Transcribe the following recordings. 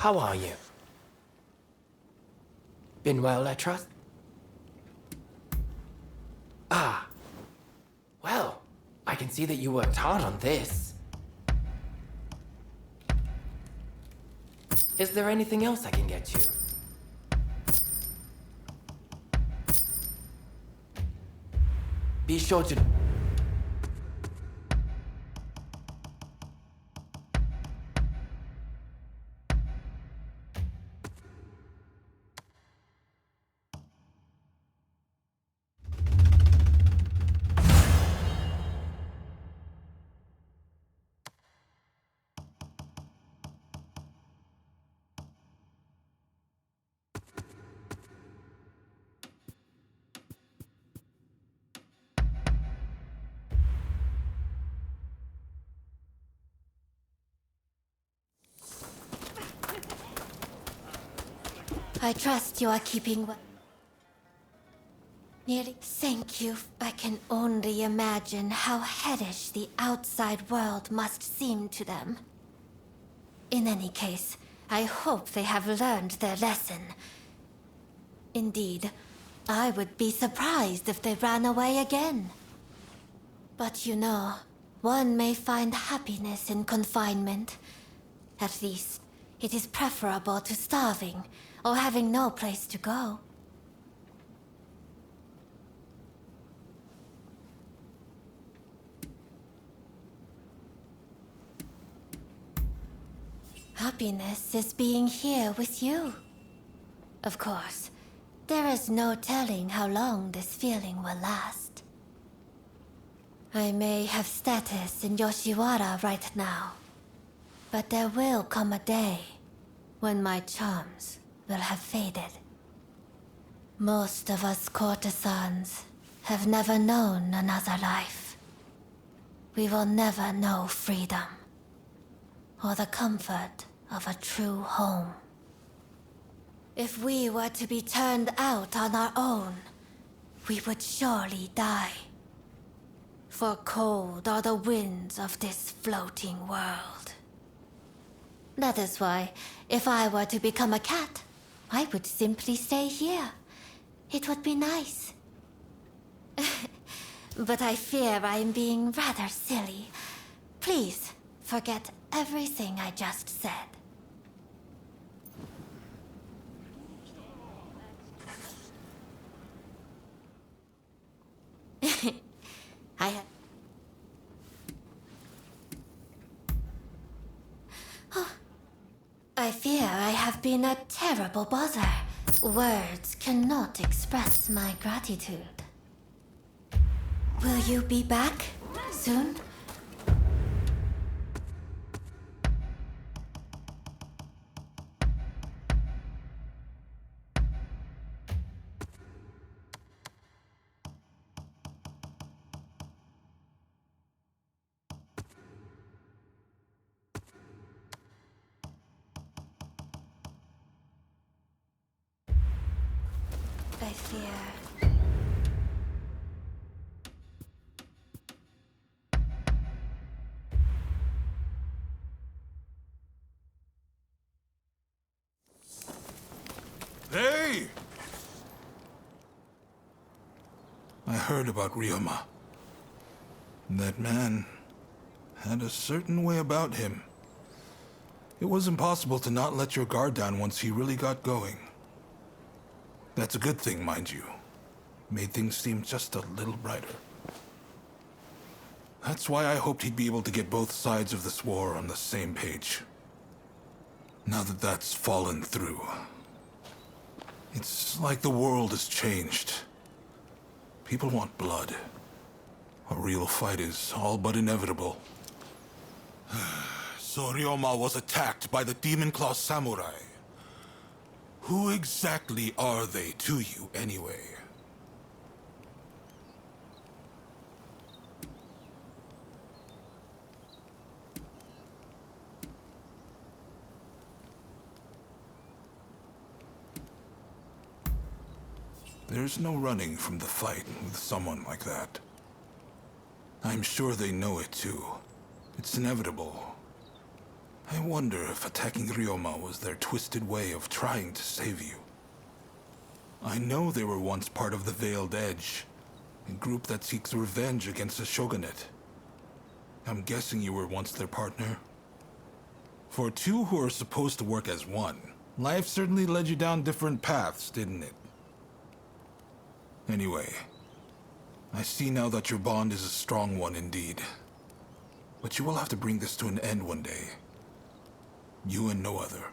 How are you? Been well, I trust? Ah. Well, I can see that you worked hard on this. Is there anything else I can get you? Be sure to... I trust you are keeping well. Nearly. Thank you. I can only imagine how hellish the outside world must seem to them. In any case, I hope they have learned their lesson. Indeed, I would be surprised if they ran away again. But you know, one may find happiness in confinement. At least, it is preferable to starving or having no place to go. Happiness is being here with you. Of course, there is no telling how long this feeling will last. I may have status in Yoshiwara right now, but there will come a day when my charms will have faded. Most of us courtesans have never known another life. We will never know freedom, or the comfort of a true home. If we were to be turned out on our own, we would surely die. For cold are the winds of this floating world. That is why, if I were to become a cat, I would simply stay here. It would be nice. But I fear I am being rather silly. Please, forget everything I just said. I fear I have been a terrible bother. Words cannot express my gratitude. Will you be back soon? I fear... Hey! I heard about Ryoma. That man had a certain way about him. It was impossible to not let your guard down once he really got going. That's a good thing, mind you. Made things seem just a little brighter. That's why I hoped he'd be able to get both sides of this war on the same page. Now that that's fallen through, it's like the world has changed. People want blood. A real fight is all but inevitable. So Ryoma was attacked by the Demon Claw Samurai. Who exactly are they to you, anyway? There's no running from the fight with someone like that. I'm sure they know it too. It's inevitable. I wonder if attacking Ryoma was their twisted way of trying to save you. I know they were once part of the Veiled Edge, a group that seeks revenge against the shogunate. I'm guessing you were once their partner. For two who are supposed to work as one, life certainly led you down different paths, didn't it? Anyway, I see now that your bond is a strong one indeed. But you will have to bring this to an end one day. You and no other.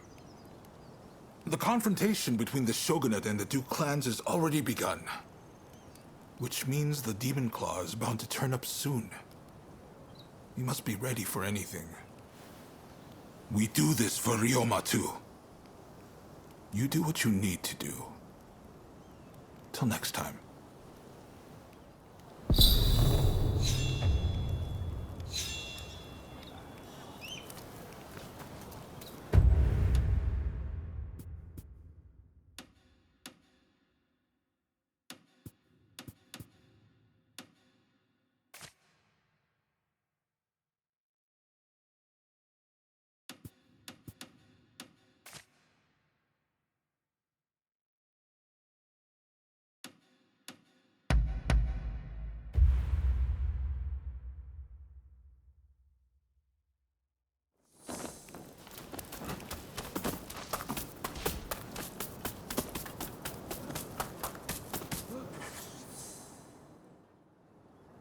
The confrontation between the shogunate and the two clans has already begun. Which means the Demon Claw is bound to turn up soon. You must be ready for anything. We do this for Ryoma too. You do what you need to do. Till next time.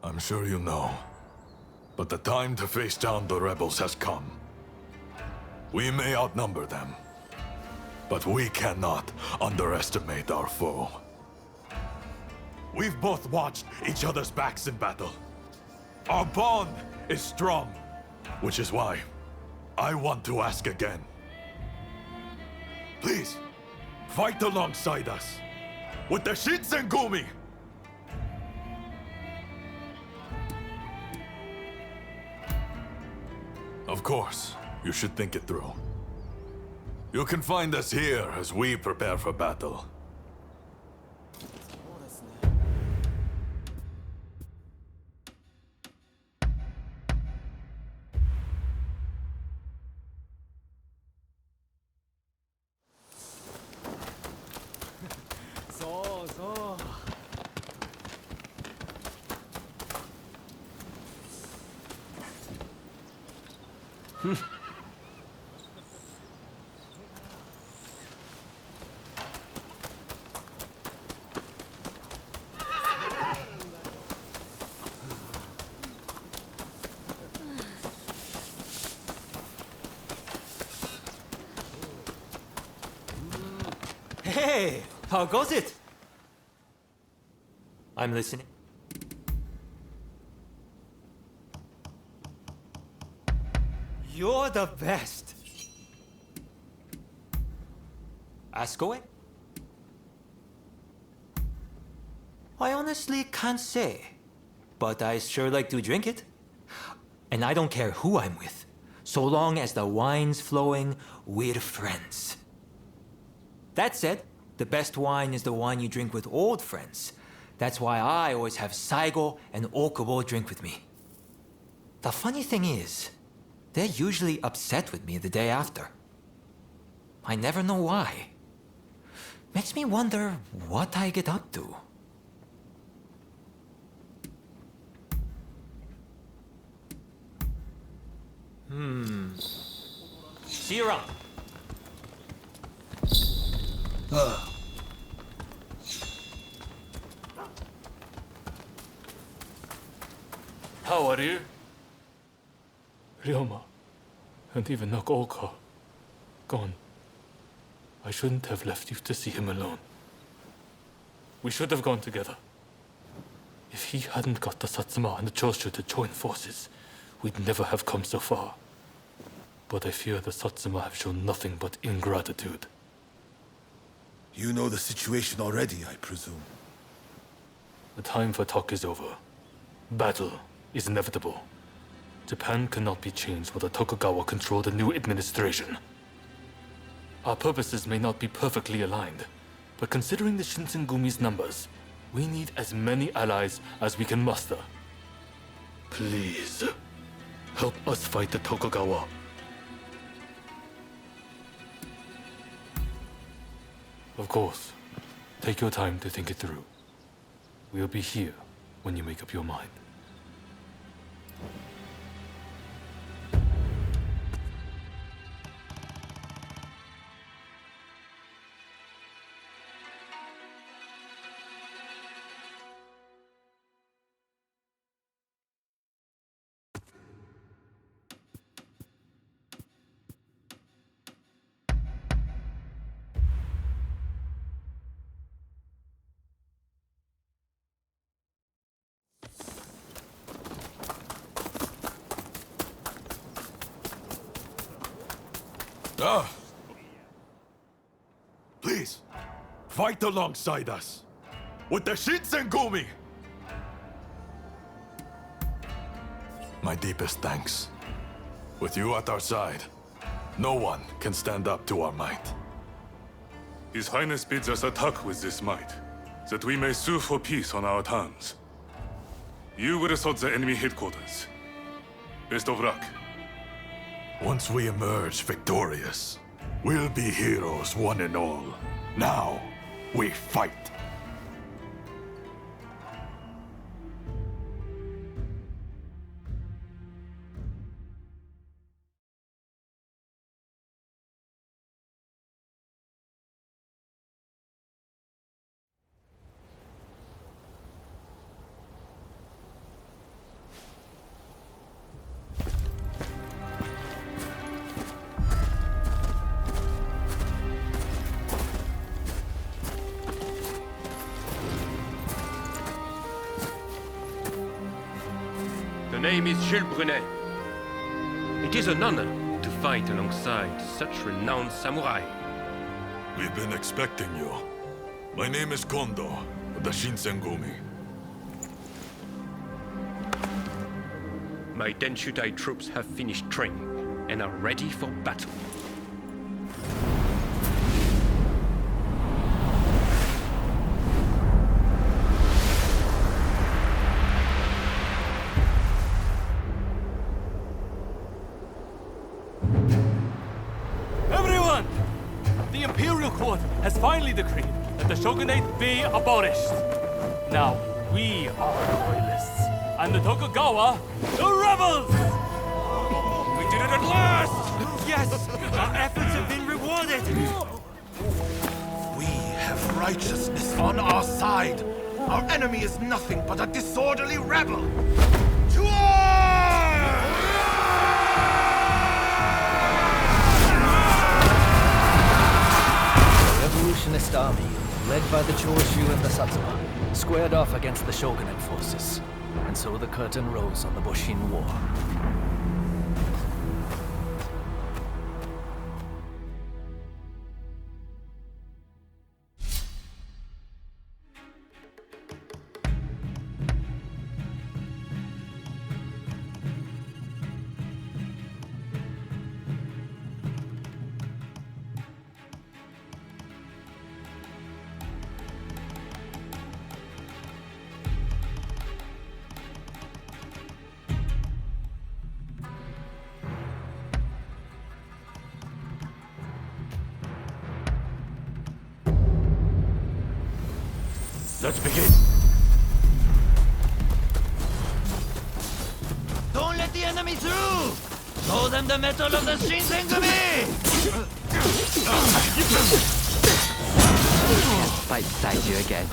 I'm sure you know, but the time to face down the rebels has come. We may outnumber them, but we cannot underestimate our foe. We've both watched each other's backs in battle. Our bond is strong, which is why I want to ask again. Please, fight alongside us with the Shinsengumi! Of course, you should think it through. You can find us here as we prepare for battle. Hey, how goes it? I'm listening. You're the best. Ask away. I honestly can't say, but I sure like to drink it. And I don't care who I'm with, so long as the wine's flowing, we're friends. That said, the best wine is the wine you drink with old friends. That's why I always have Saigo and Okubo drink with me. The funny thing is, they're usually upset with me the day after. I never know why. Makes me wonder what I get up to. See you around. How are you? Ryoma, and even Nakaoka, gone. I shouldn't have left you to see him alone. We should have gone together. If he hadn't got the Satsuma and the Choshu to join forces, we'd never have come so far. But I fear the Satsuma have shown nothing but ingratitude. You know the situation already, I presume. The time for talk is over. Battle is inevitable. Japan cannot be changed while the Tokugawa control the new administration. Our purposes may not be perfectly aligned, but considering the Shinsengumi's numbers, we need as many allies as we can muster. Please, help us fight the Tokugawa. Of course. Take your time to think it through. We'll be here when you make up your mind. Please, fight alongside us. With the Shinsengumi! My deepest thanks. With you at our side, no one can stand up to our might. His Highness bids us attack with this might, that we may sue for peace on our terms. You will assault the enemy headquarters. Best of luck. Once we emerge victorious, we'll be heroes one and all. Now, we fight! The name is Jules Brunet. It is an honor to fight alongside such renowned samurai. We've been expecting you. My name is Kondo, of the Shinsengumi. My Denshutai troops have finished training and are ready for battle. Everyone! The Imperial Court has finally decreed that the shogunate be abolished. Now, we are the loyalists, and the Tokugawa, the rebels! We did it at last! Yes! Our efforts have been rewarded! We have righteousness on our side. Our enemy is nothing but a disorderly rebel. To war! The revolutionist army, led by the Choshu and the Satsuma, squared off against the shogunate forces. And so the curtain rose on the Boshin War. Let's begin! Don't let the enemy through! Show them the metal of the Shinsengumi! Fight beside you again.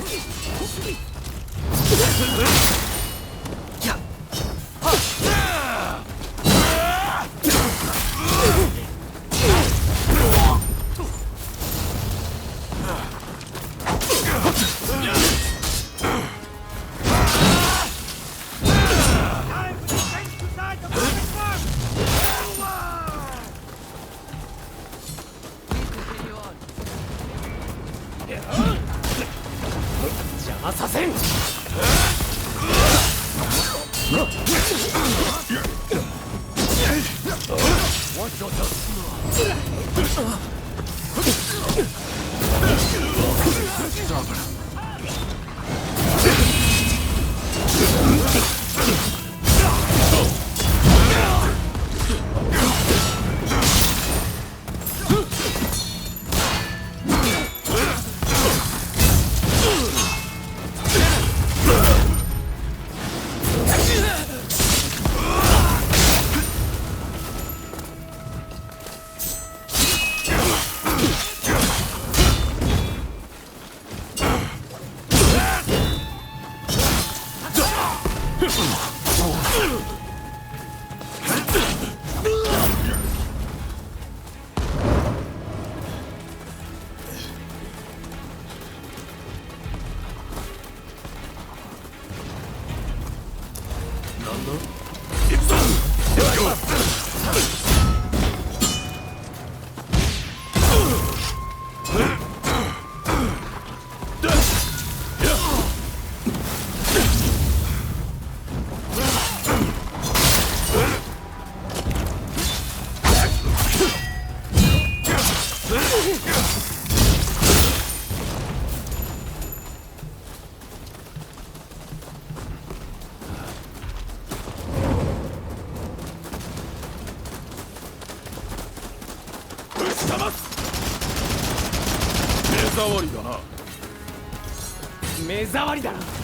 目障りだな。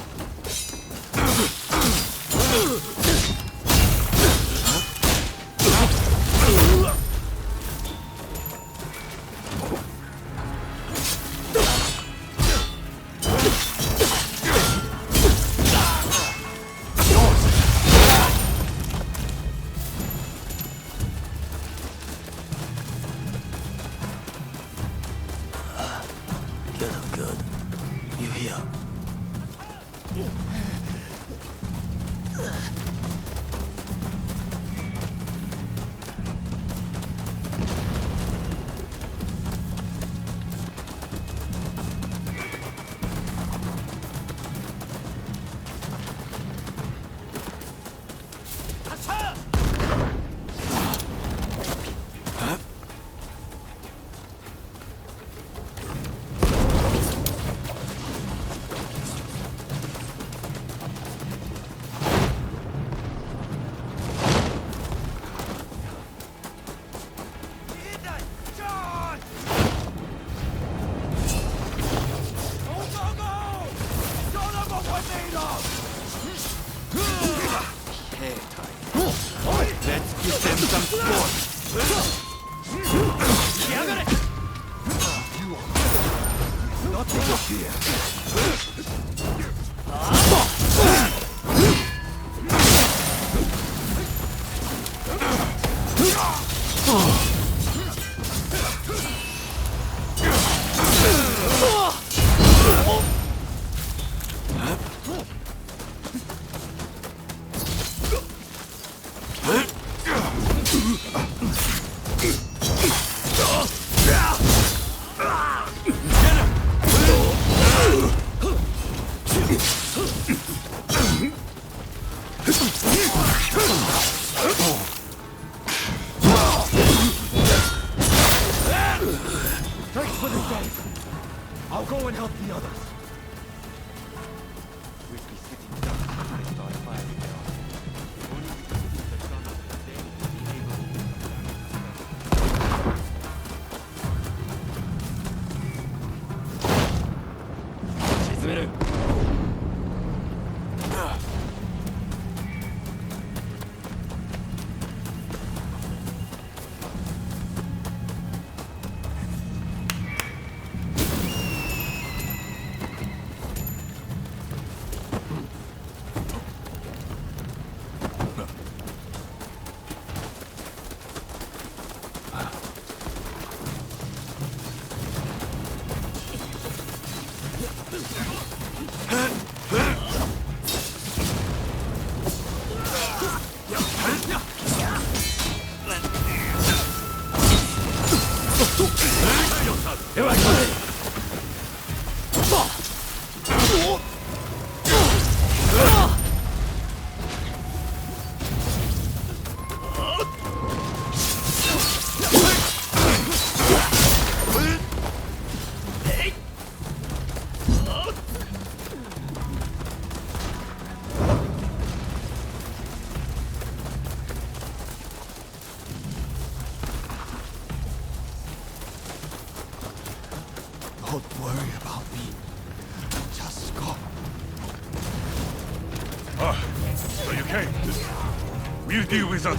We'll deal with that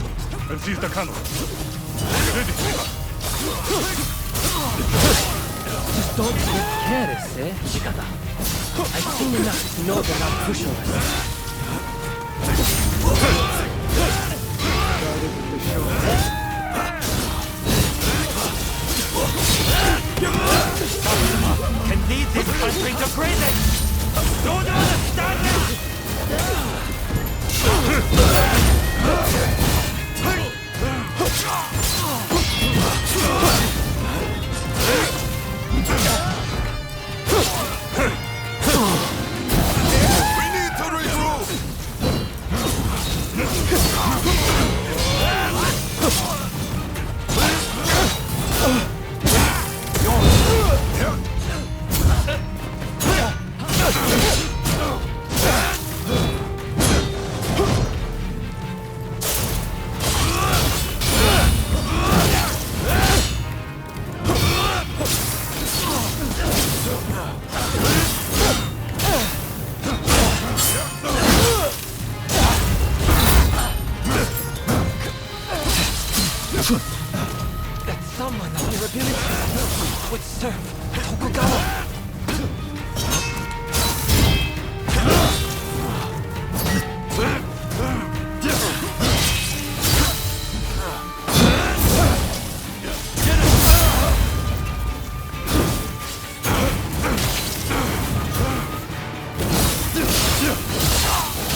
and seize the cannon. Ready, Saber. Just don't get careless, eh, Shikata? I've seen enough to know they're not pushing us. drink are crazy! Don't you understand this? We need to regroup! That someone of your ability would serve Tokugawa.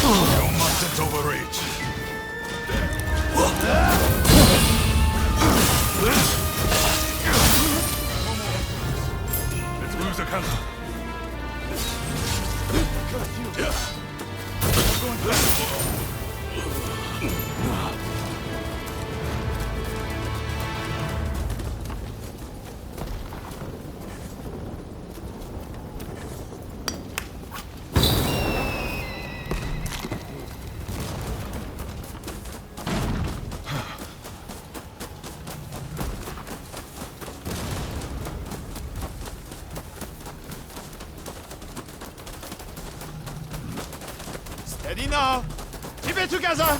You mustn't overreach. Let's lose the country. Steady now. Keep it together.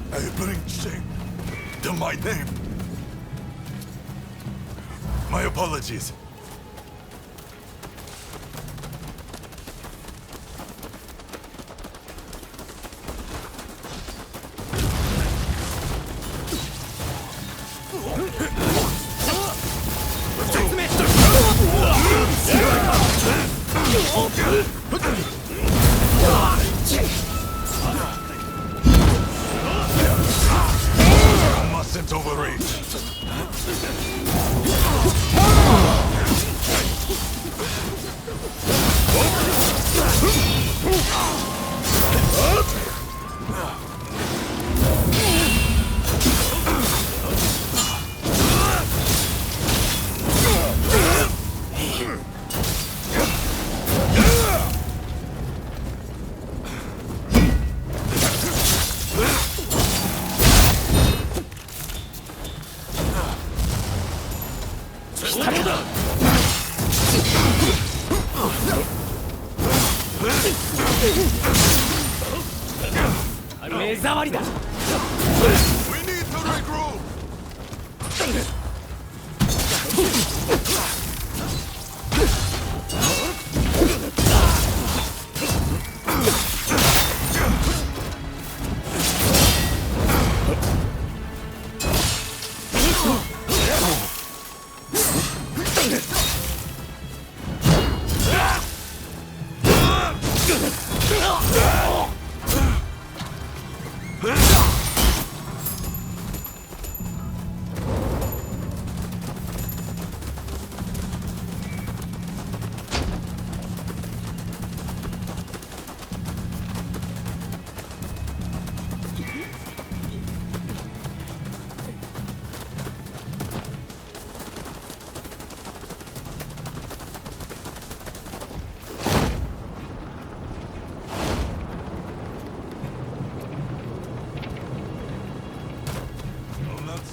I bring shame to my name. My apologies. Let's go. 目障りだ。 We need to regroup!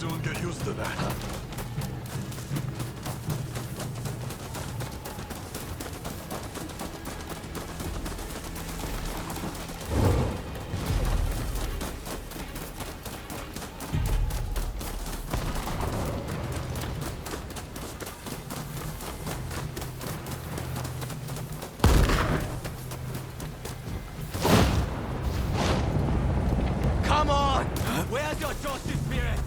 Soon get used to that. Come on! Where's your justice spirit?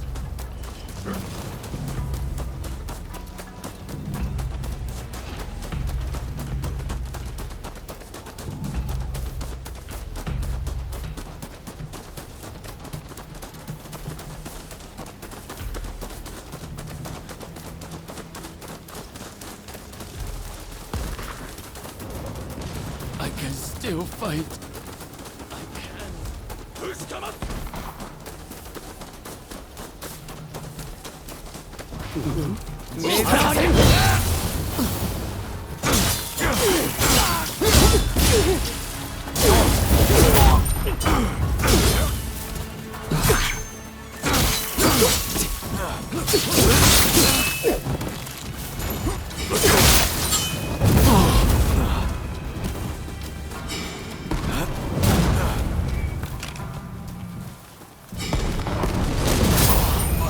I can still fight. Who's coming?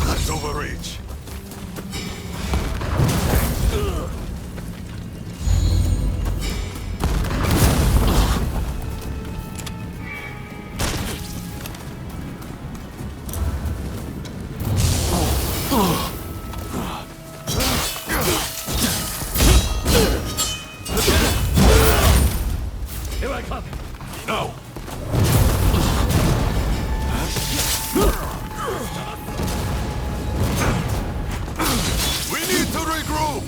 That's overreach. Here I come. No! We need to regroup!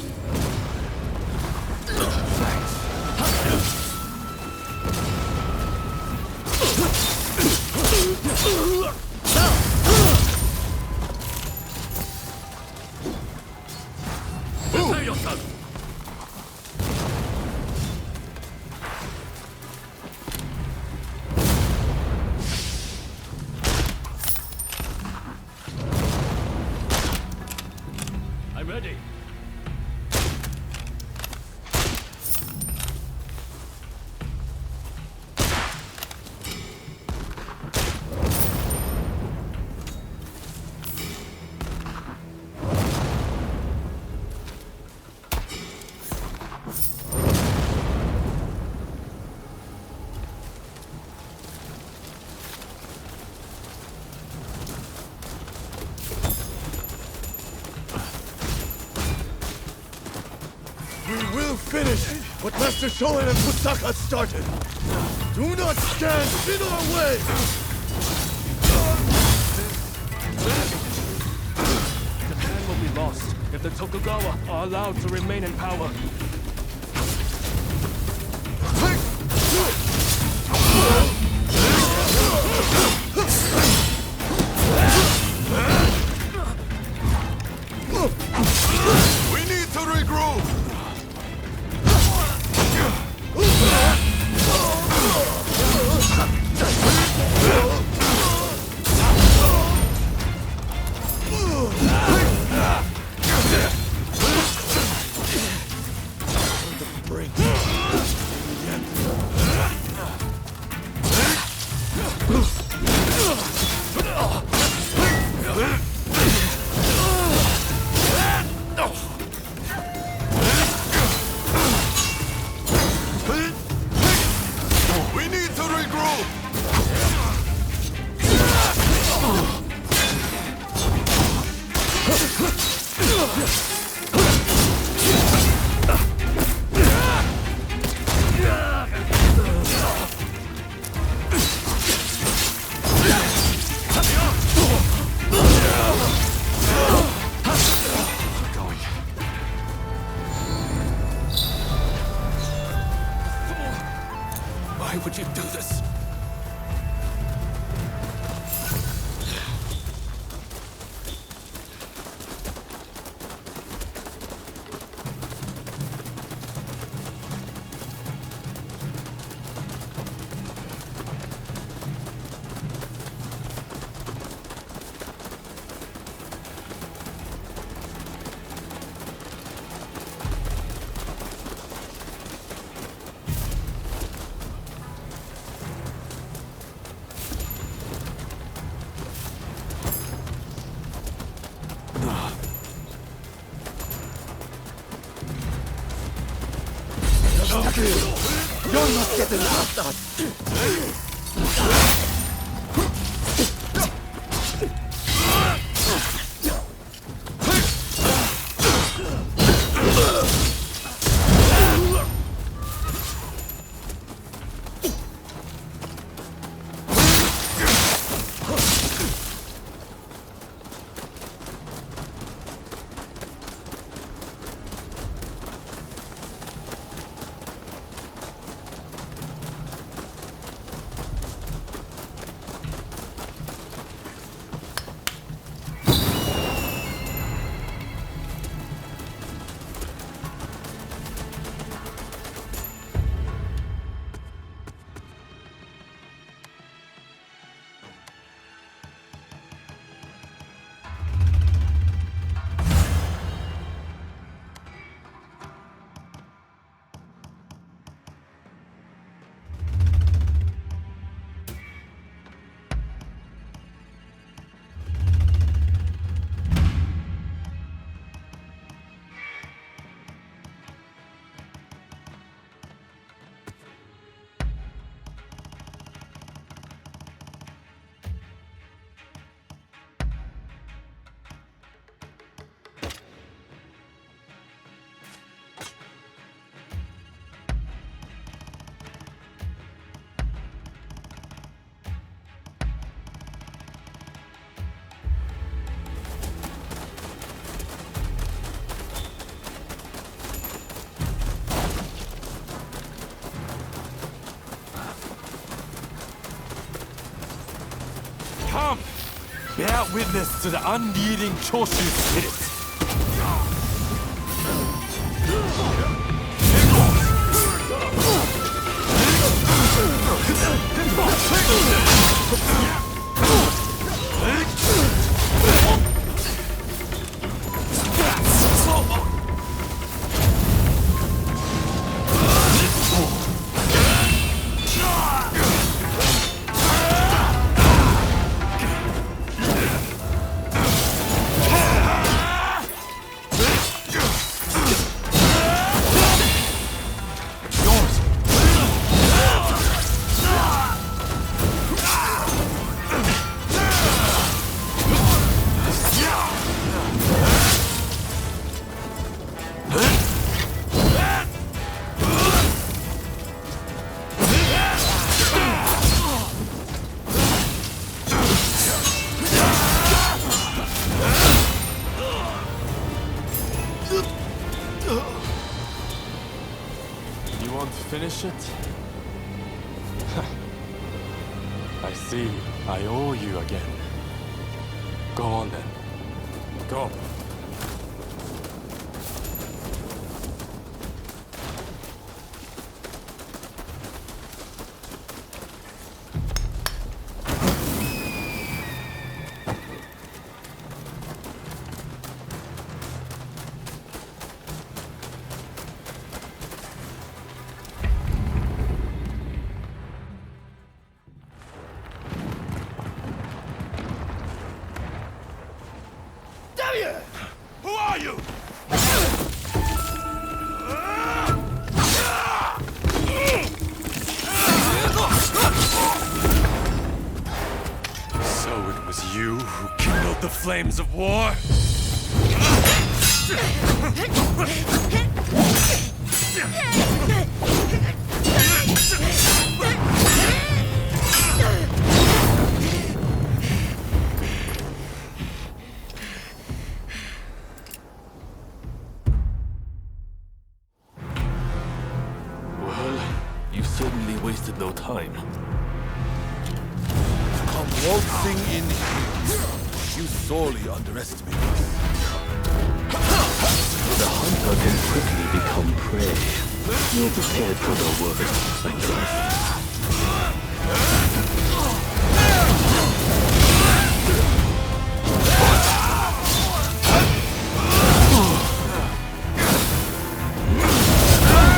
Prepare yourself. I'm ready. We will finish what Master Shoin and Fusaka started. Do not stand in our way! Japan will be lost if the Tokugawa are allowed to remain in power. We need to regroup! Why would you do this? Come! Bear witness to the unyielding Choshu spirit. Finish it? I see. I owe you again. Go on then. Go. Who are you? So it was you who kindled the flames of war? certainly wasted no time. Come waltzing in here. You sorely underestimate us. The hunter can quickly become prey. You're prepared for the worst, I trust.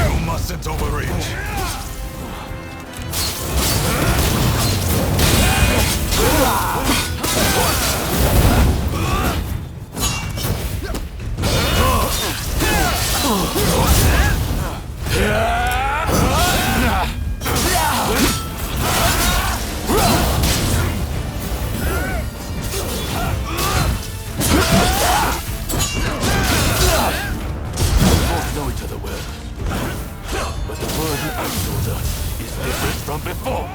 You mustn't overreach. Know each other well, but the burden I shoulder is different from before.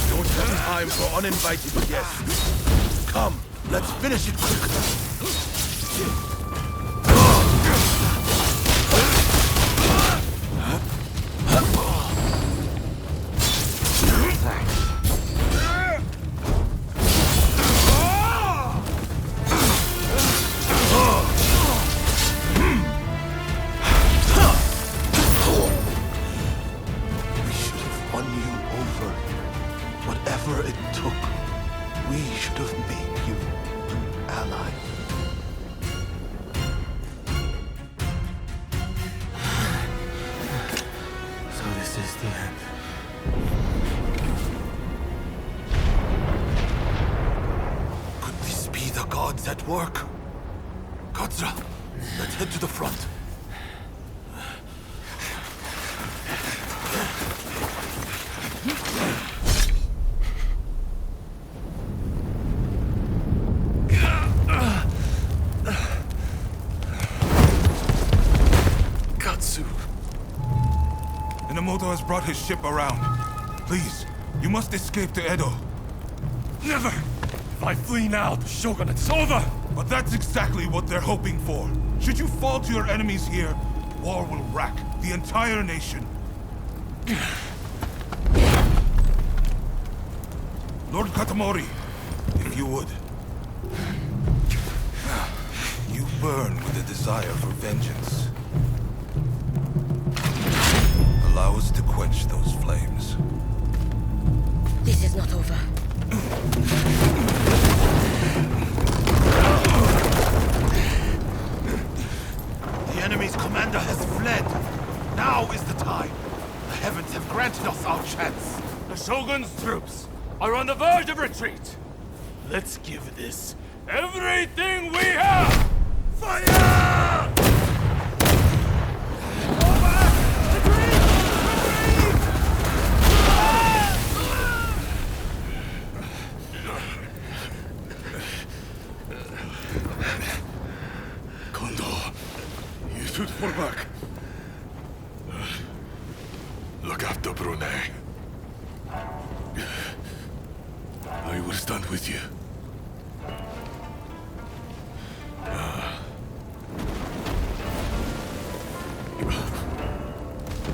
Don't have time for uninvited guests. Come, let's finish it quickly. We should have won you over. Whatever it took, we should have made you an ally. So this is the end. Could this be the gods at work? Katsura, let's head to the front. Katsu. Inamoto has brought his ship around. Please, you must escape to Edo. Never! If I flee now, the shogunate's over! But that's exactly what they're hoping for. Should you fall to your enemies here, war will rack the entire nation. Lord Katamori, if you would. You burn with a desire for vengeance. Allow us to quench those flames. This is not over. The enemy's commander has fled. Now is the time. The heavens have granted us our chance. The Shogun's troops are on the verge of retreat. Let's give this everything we have! Fire! Kondo, you should fall back. Look after Brune. I will stand with you.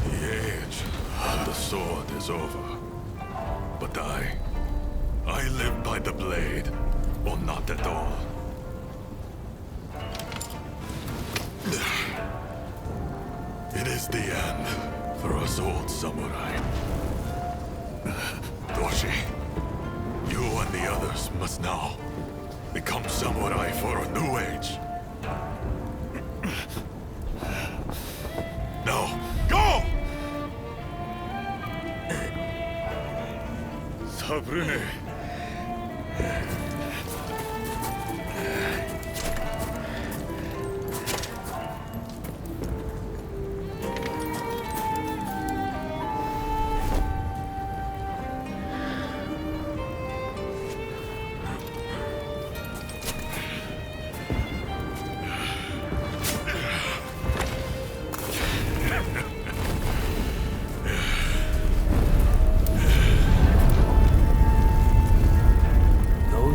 The age of the sword is over. But I live by the blade, or not at all. It is the end for us old samurai. Doshi, you and the others must now become samurai for a new age. Now, go! Sabrune.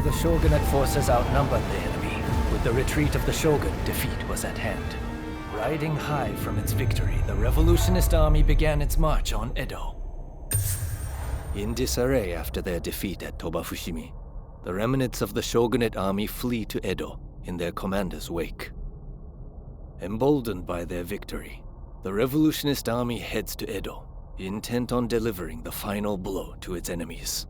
the shogunate forces outnumbered the enemy. With the retreat of the shogun, defeat was at hand. Riding high from its victory, the revolutionist army began its march on Edo. In disarray after their defeat at Tobafushimi, the remnants of the shogunate army flee to Edo in their commander's wake. Emboldened by their victory, the revolutionist army heads to Edo, intent on delivering the final blow to its enemies.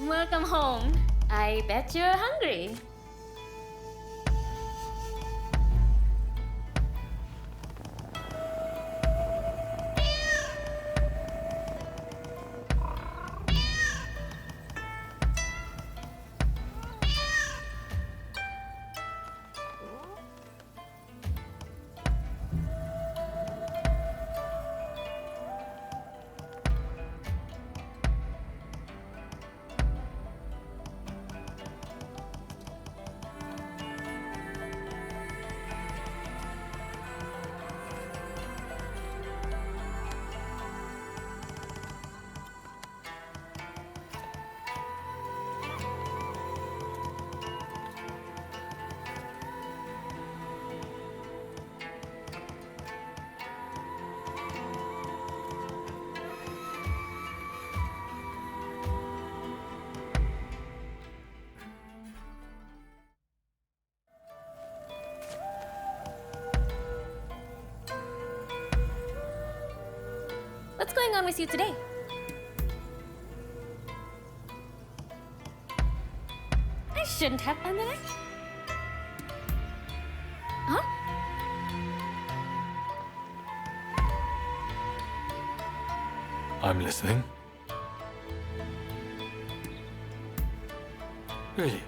Welcome home. I bet you're hungry. What's going on with you today? I shouldn't have done that. Huh? I'm listening. Really?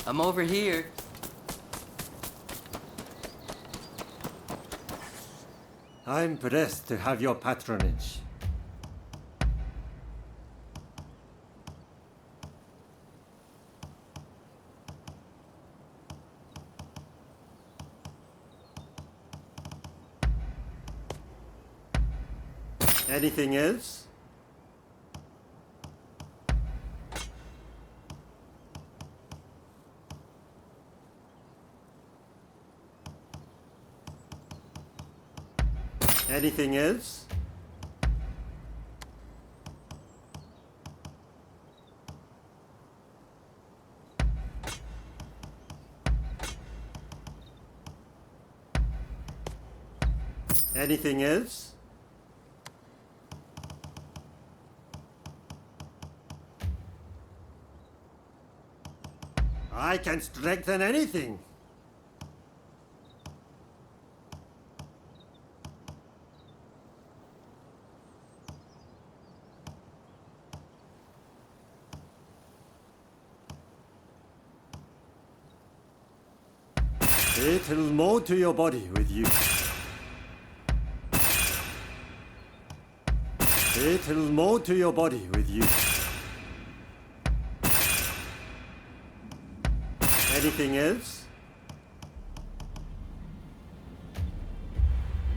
I'm over here. I'm blessed to have your patronage. Anything else? Anything else? Anything else? I can strengthen anything. It'll mold to your body with you. It'll mold to your body with you. Anything else?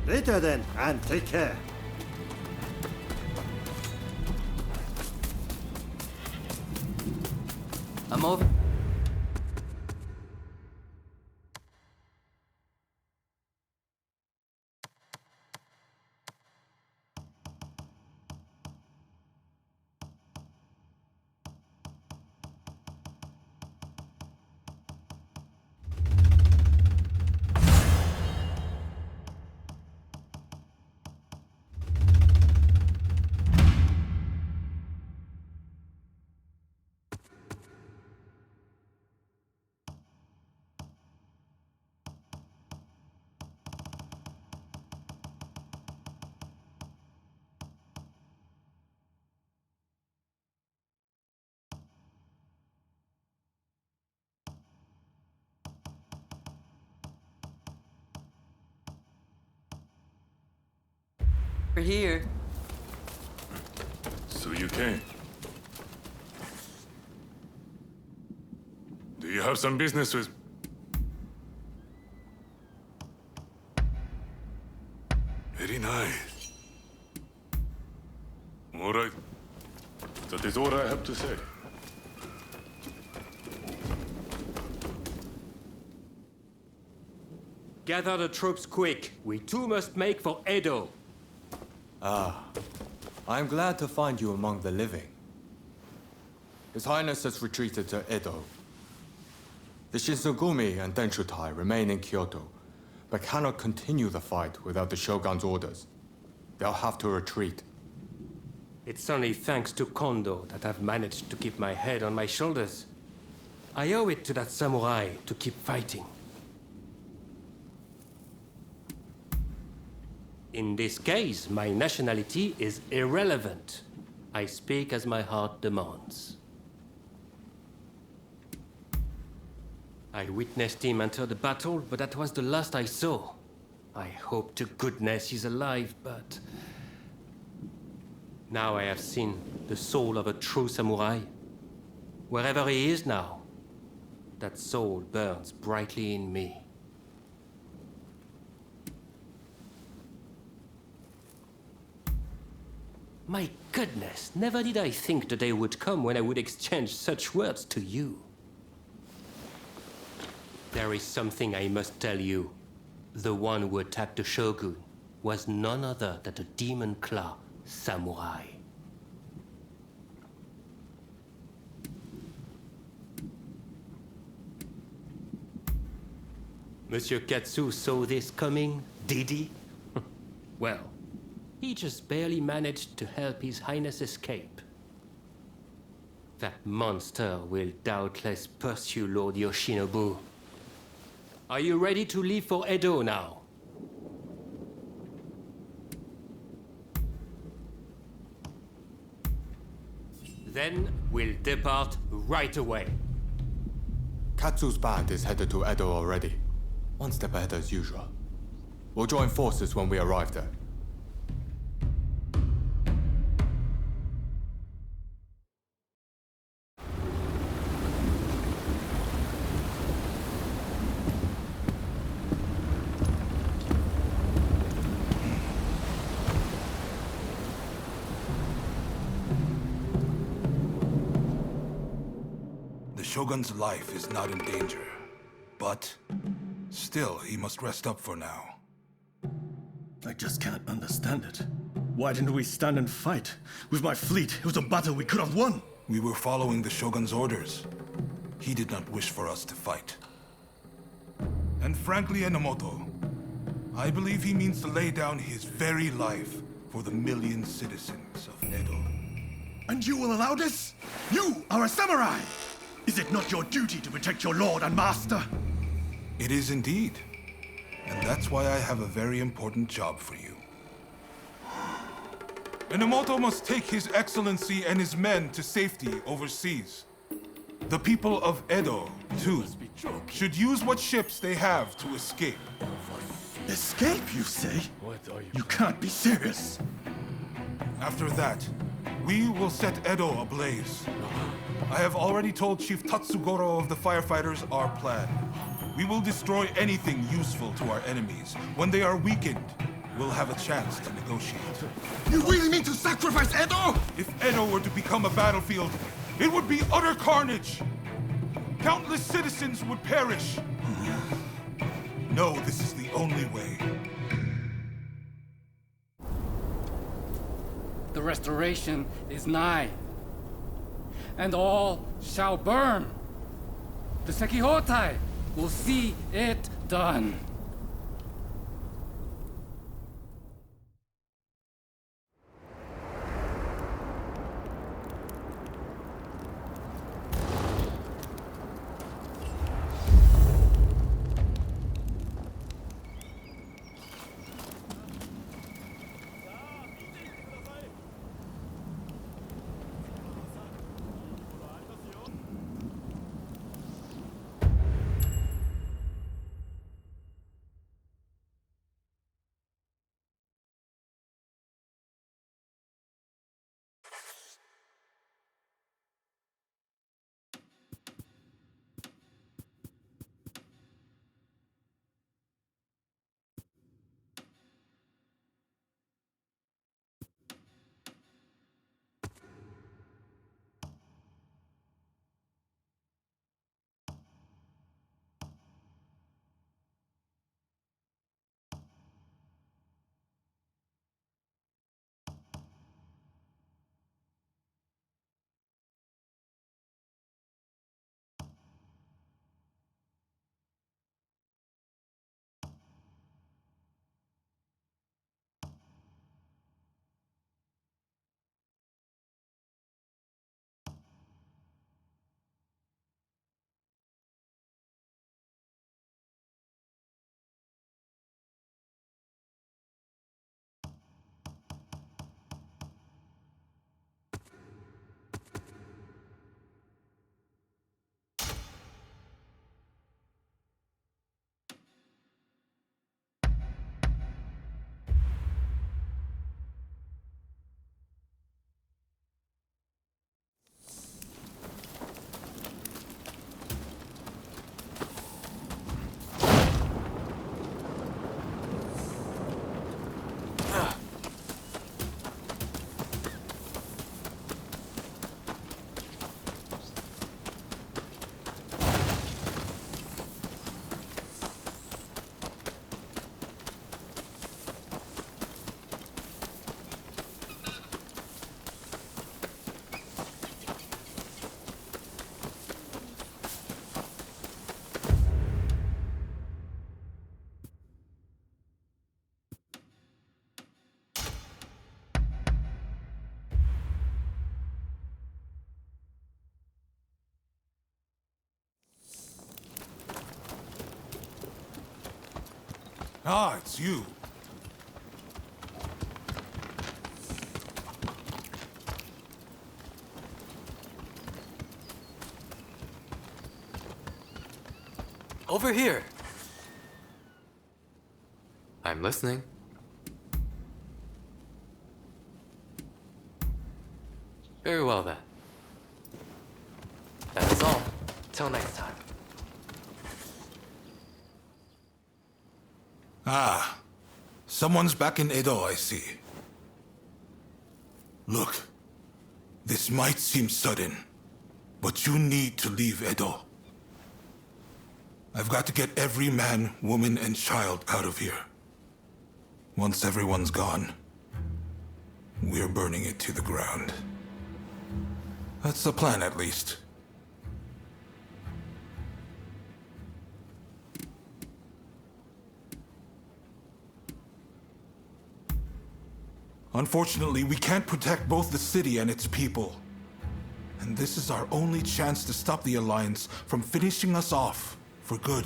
Later then, and take care. I'm over. We're here. So you came. Do you have some business with... Very nice. All right. That is all I have to say. Gather the troops quick. We too must make for Edo. I'm glad to find you among the living. His Highness has retreated to Edo. The Shinsengumi and Denshutai remain in Kyoto, but cannot continue the fight without the Shogun's orders. They'll have to retreat. It's only thanks to Kondo that I've managed to keep my head on my shoulders. I owe it to that samurai to keep fighting. In this case, my nationality is irrelevant. I speak as my heart demands. I witnessed him enter the battle, but that was the last I saw. I hope to goodness he's alive, but... Now I have seen the soul of a true samurai. Wherever he is now, that soul burns brightly in me. My goodness, never did I think the day would come when I would exchange such words to you. There is something I must tell you. The one who attacked the Shogun was none other than the Demon Claw samurai. Monsieur Katsu saw this coming, did he? Well, he just barely managed to help His Highness escape. That monster will doubtless pursue Lord Yoshinobu. Are you ready to leave for Edo now? Then we'll depart right away. Katsu's band is headed to Edo already. One step ahead as usual. We'll join forces when we arrive there. The Shogun's life is not in danger, but still, he must rest up for now. I just can't understand it. Why didn't we stand and fight? With my fleet, it was a battle we could have won. We were following the Shogun's orders. He did not wish for us to fight. And frankly, Enomoto, I believe he means to lay down his very life for the million citizens of Edo. And you will allow this? You are a samurai! Is it not your duty to protect your lord and master? It is indeed. And that's why I have a very important job for you. Enomoto must take His Excellency and his men to safety overseas. The people of Edo, too, should use what ships they have to escape. Escape, you say? You can't be serious. After that, We will set Edo ablaze. I have already told Chief Tatsugoro of the firefighters our plan. We will destroy anything useful to our enemies. When they are weakened, we'll have a chance to negotiate. You really mean to sacrifice Edo? If Edo were to become a battlefield, it would be utter carnage. Countless citizens would perish. No, this is the only way. The restoration is nigh, and all shall burn. The Sekihotai will see it done. Ah, it's you. Over here. I'm listening. Very well then. That is all. Till next time. Ah, someone's back in Edo, I see. Look, this might seem sudden, but you need to leave Edo. I've got to get every man, woman, and child out of here. Once everyone's gone, we're burning it to the ground. That's the plan, at least. Unfortunately, we can't protect both the city and its people. And this is our only chance to stop the Alliance from finishing us off for good.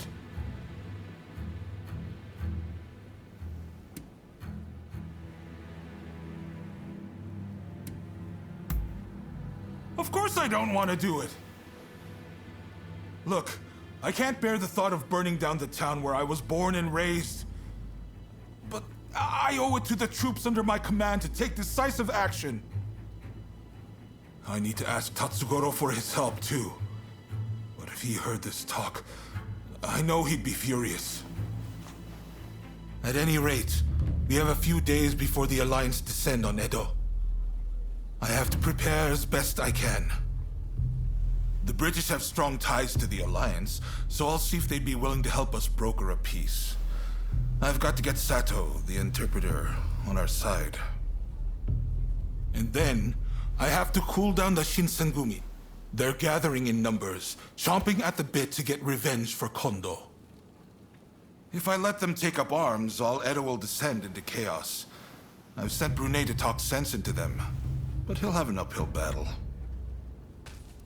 Of course I don't want to do it. Look, I can't bear the thought of burning down the town where I was born and raised. But I owe it to the troops under my command to take decisive action. I need to ask Tatsugoro for his help too. But if he heard this talk, I know he'd be furious. At any rate, we have a few days before the Alliance descend on Edo. I have to prepare as best I can. The British have strong ties to the Alliance, so I'll see if they'd be willing to help us broker a peace. I've got to get Sato, the interpreter, on our side. And then, I have to cool down the Shinsengumi. They're gathering in numbers, chomping at the bit to get revenge for Kondo. If I let them take up arms, all Edo will descend into chaos. I've sent Brune to talk sense into them, but he'll have an uphill battle.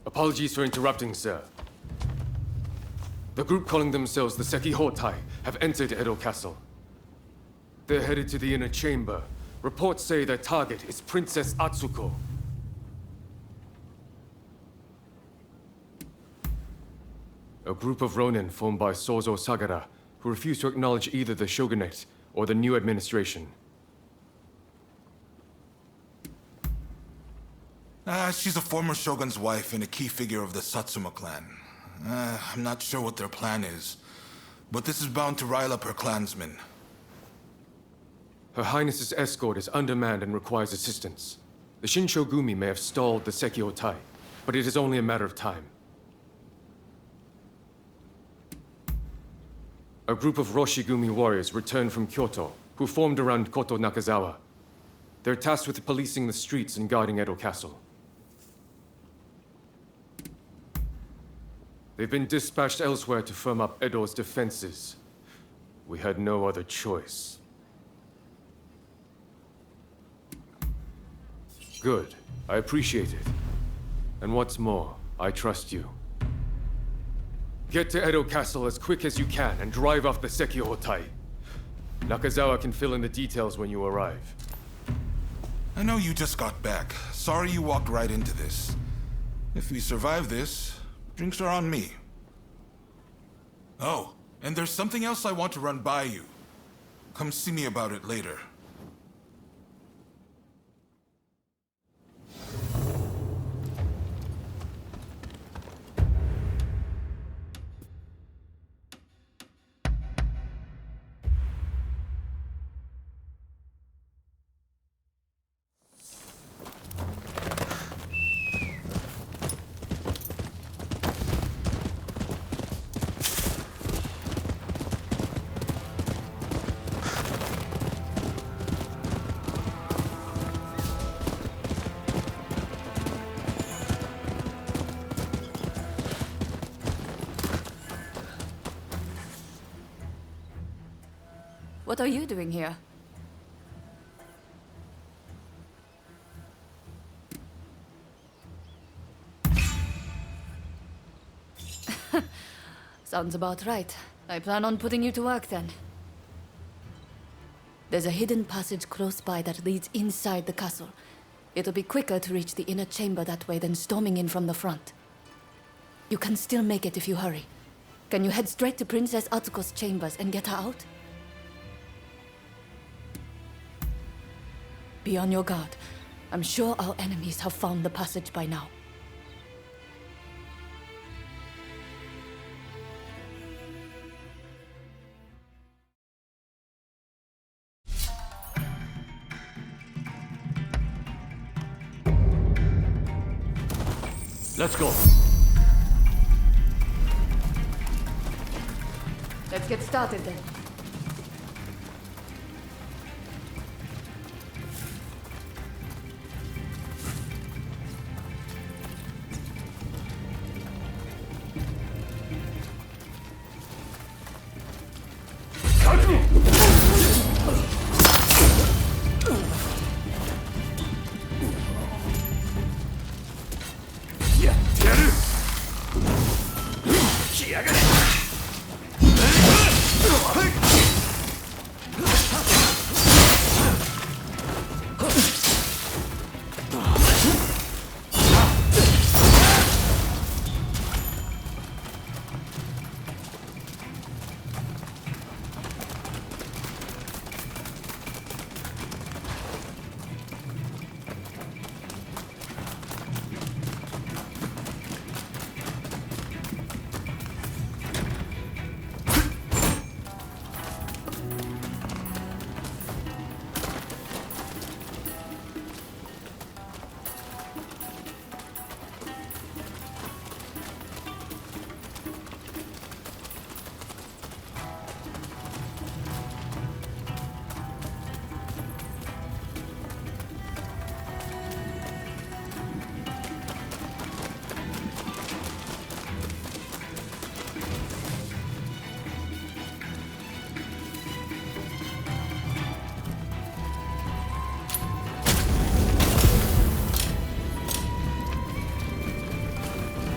Apologies for interrupting, sir. The group calling themselves the Sekihotai have entered Edo Castle. They're headed to the inner chamber. Reports say their target is Princess Atsuko. A group of Ronin formed by Sozo Sagara, who refuse to acknowledge either the shogunate or the new administration. She's a former shogun's wife and a key figure of the Satsuma clan. I'm not sure what their plan is, but this is bound to rile up her clansmen. Her Highness's escort is undermanned and requires assistance. The Shinshogumi may have stalled the Sekihotai, but it is only a matter of time. A group of Roshigumi warriors returned from Kyoto, who formed around Koto Nakazawa. They're tasked with policing the streets and guarding Edo Castle. They've been dispatched elsewhere to firm up Edo's defenses. We had no other choice. Good. I appreciate it. And what's more, I trust you. Get to Edo Castle as quick as you can and drive off the Sekihotai. Nakazawa can fill in the details when you arrive. I know you just got back. Sorry you walked right into this. If we survive this, drinks are on me. Oh, and there's something else I want to run by you. Come see me about it later. What are you doing here? Sounds about right. I plan on putting you to work then. There's a hidden passage close by that leads inside the castle. It'll be quicker to reach the inner chamber that way than storming in from the front. You can still make it if you hurry. Can you head straight to Princess Atsuko's chambers and get her out? Be on your guard. I'm sure our enemies have found the passage by now. Let's go. Let's get started then.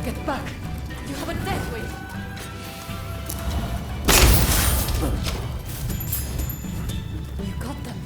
Get back! You have a death wish! You got them.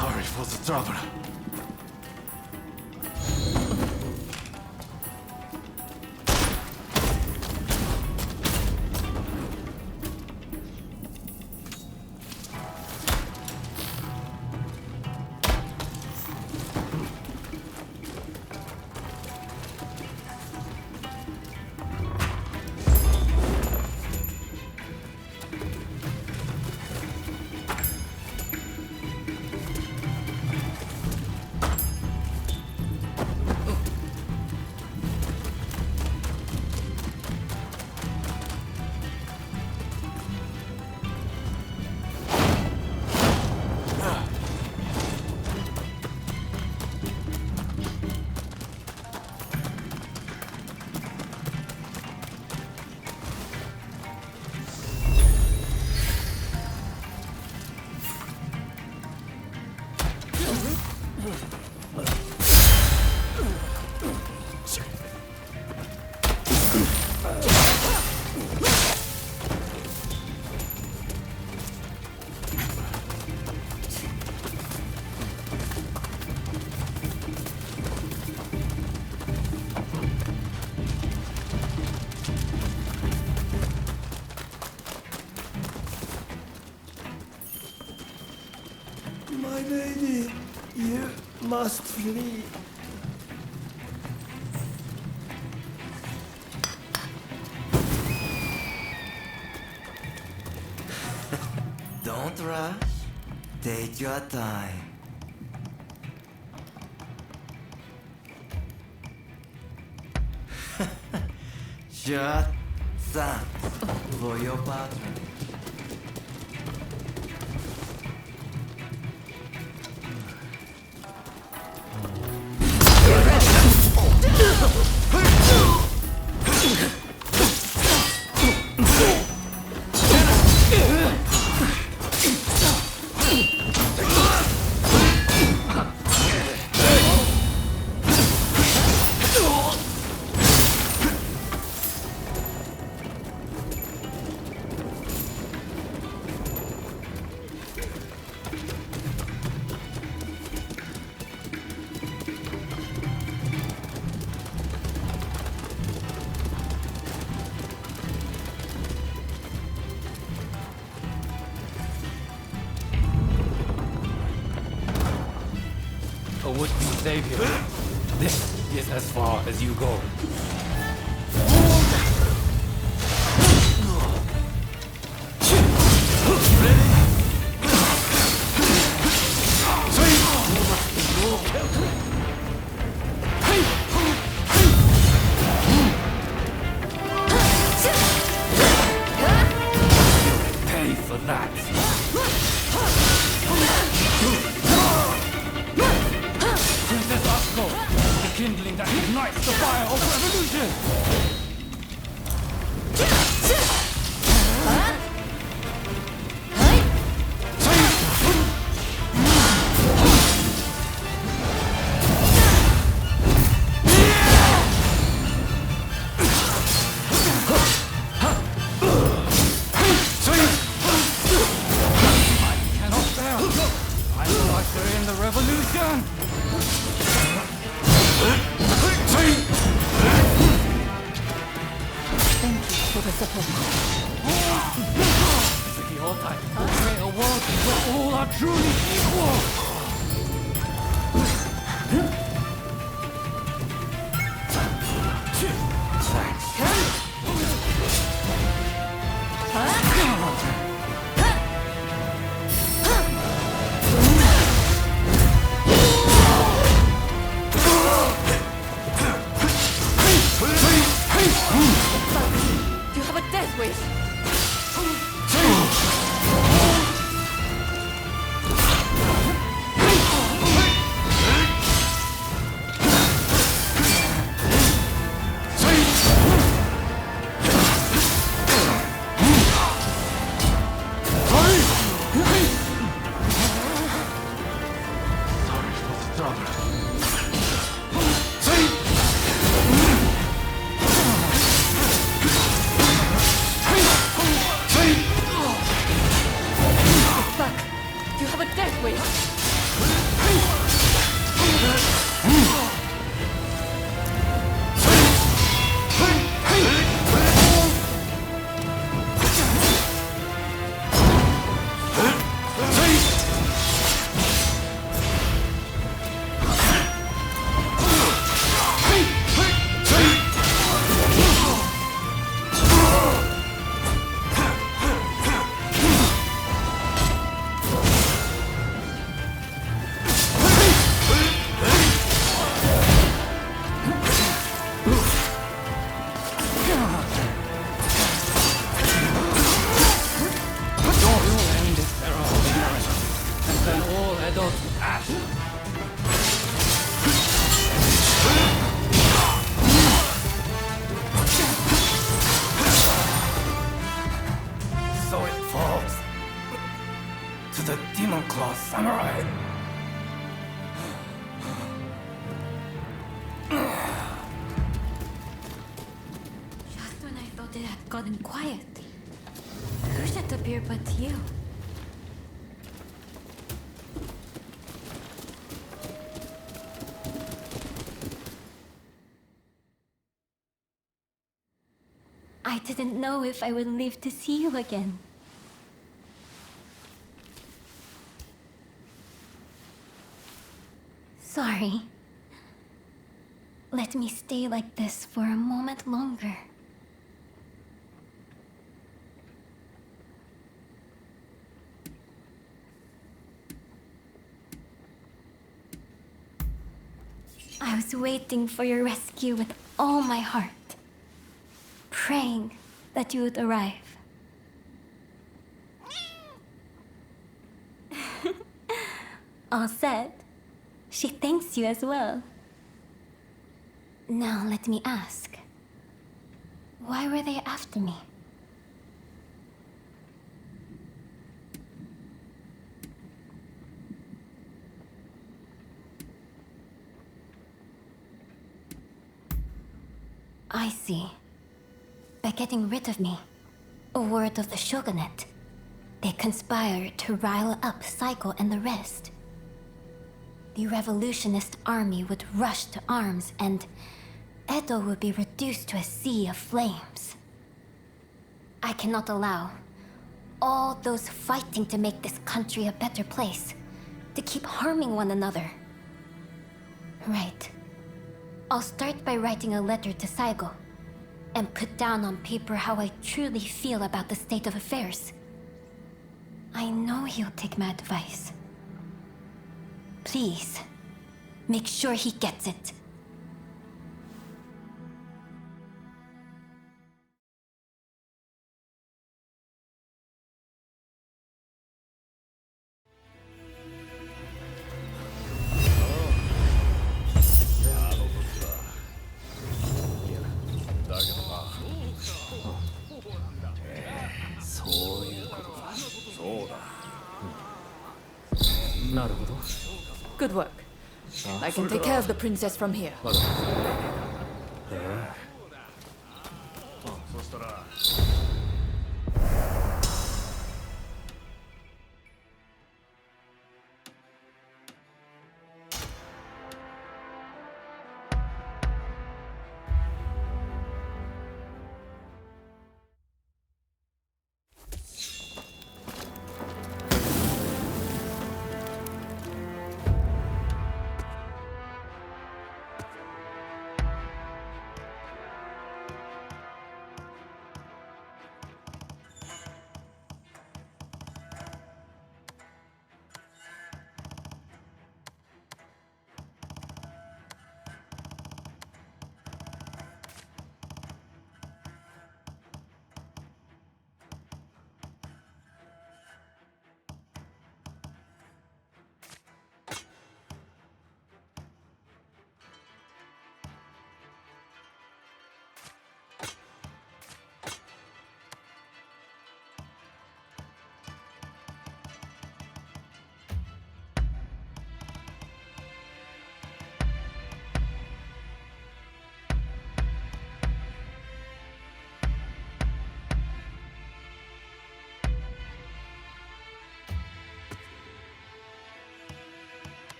Sorry for the trouble. Lady, you must flee. Don't rush. Take your time. Shut up for your partner. A would-be savior. This is as far as you go. Pay for that. Princess Asuko, the kindling that ignites the fire of revolution! I cannot fail! I will usher in the revolution! Thank you for the support. Kyoto, create a world where all are truly equal! You have a death wish. Fuck. You have a death wish. So it falls to the demon claw samurai. Just when I thought it had gotten quiet, who should appear but you? I didn't know if I would live to see you again. sorry. Let me stay like this for a moment longer. I was waiting for your rescue with all my heart, praying that you would arrive. All said, she thanks you as well. Now let me ask, why were they after me? I see. By getting rid of me, a word of the shogunate, they conspired to rile up Saiko and the rest. The revolutionist army would rush to arms and Edo would be reduced to a sea of flames. I cannot allow all those fighting to make this country a better place to keep harming one another. Right. I'll start by writing a letter to Saigo and put down on paper how I truly feel about the state of affairs. I know he'll take my advice. Please, make sure he gets it. Good work. I can take care of the princess from here.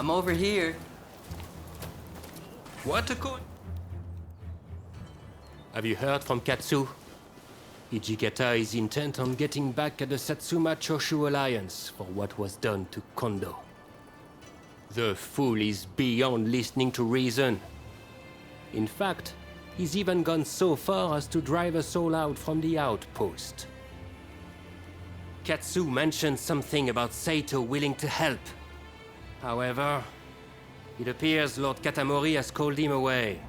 I'm over here. What a co... Have you heard from Katsu? Hijikata is intent on getting back at the Satsuma Choshu Alliance for what was done to Kondo. The fool is beyond listening to reason. In fact, he's even gone so far as to drive us all out from the outpost. Katsu mentioned something about Saito willing to help. However, it appears Lord Katamori has called him away.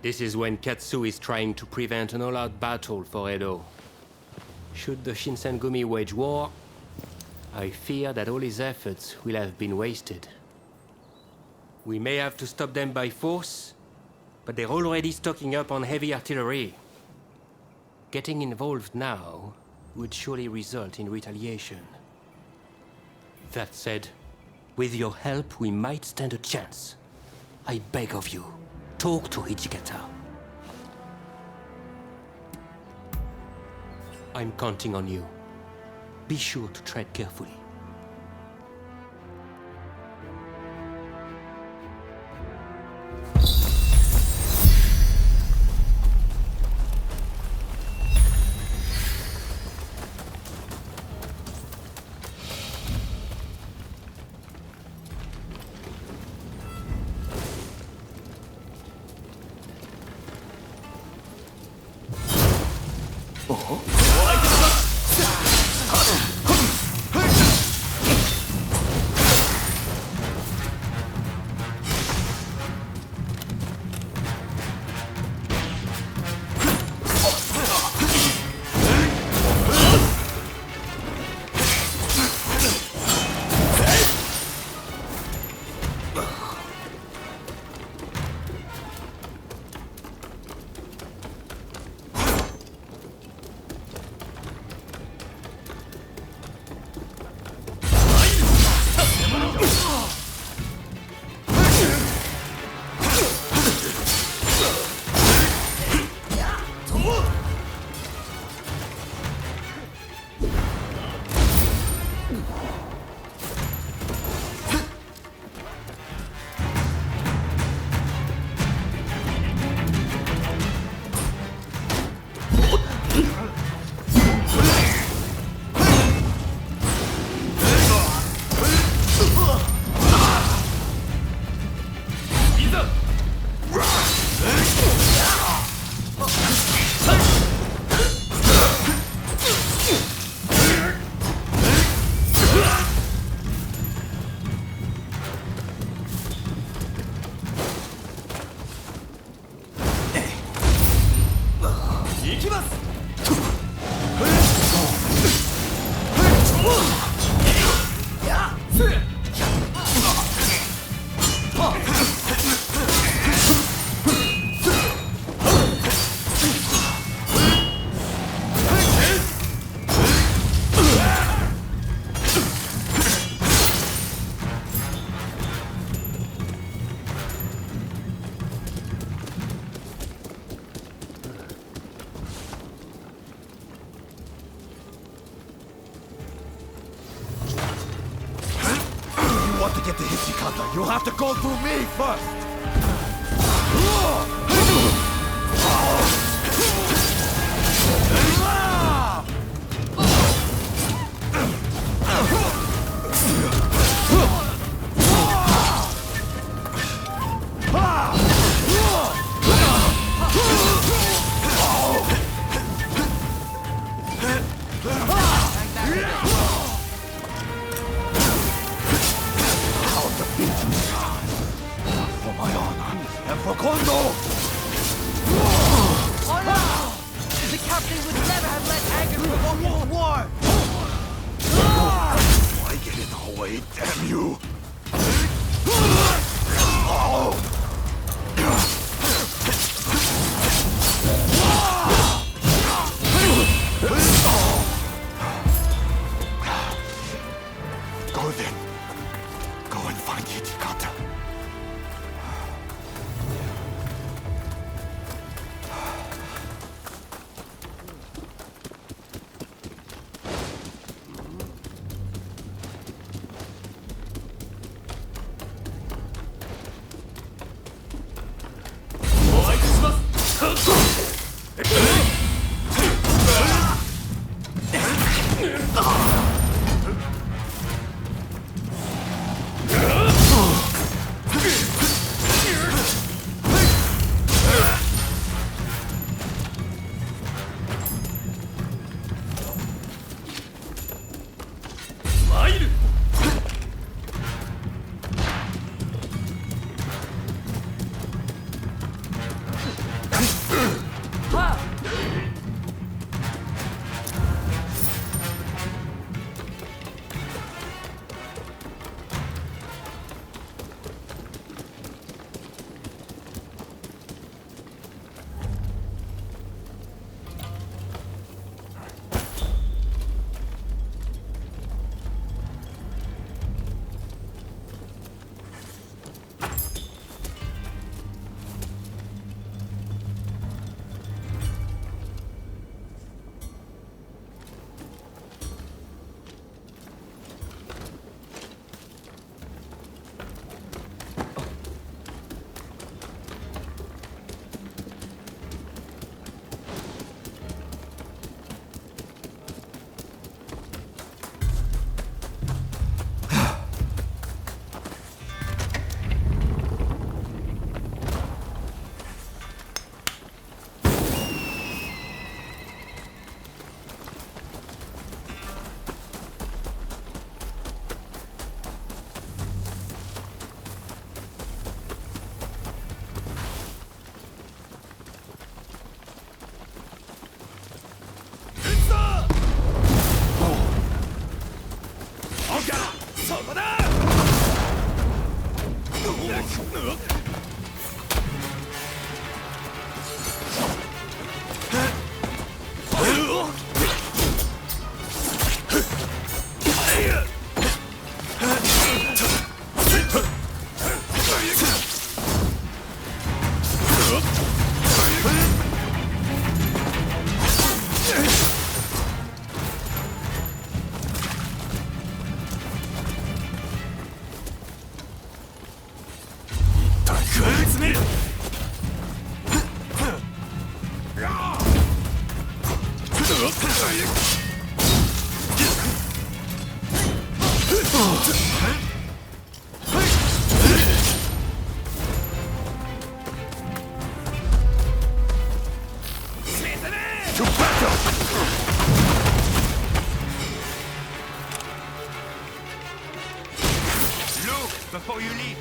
This is when Katsu is trying to prevent an all-out battle for Edo. Should the Shinsengumi wage war, I fear that all his efforts will have been wasted. We may have to stop them by force, but they're already stocking up on heavy artillery. Getting involved now would surely result in retaliation. That said, with your help, we might stand a chance. I beg of you, talk to Hijikata. I'm counting on you. Be sure to tread carefully. You'll have to go through me first! Before you leave.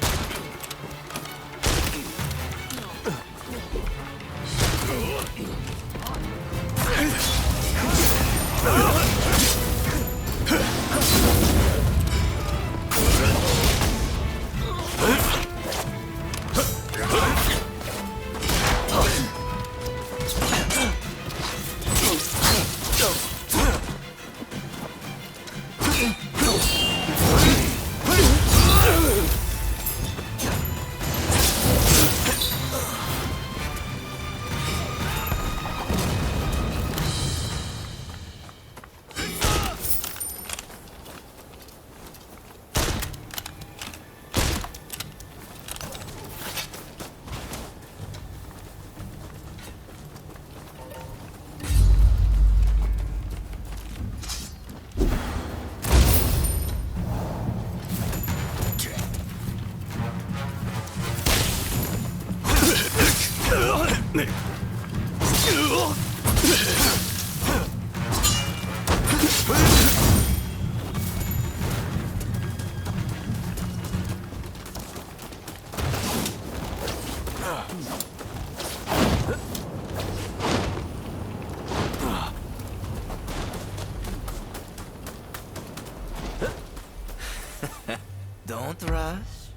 Don't rush.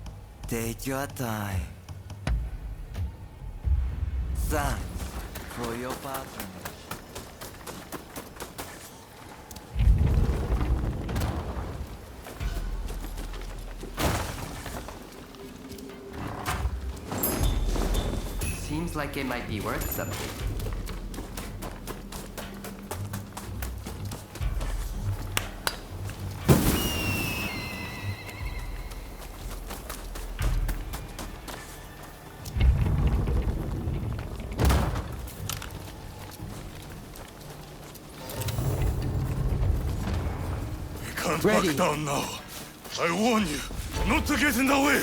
Take your time. Thanks for your patronage. Seems like it might be worth something. Can't back down now. I warn you, not to get in the way.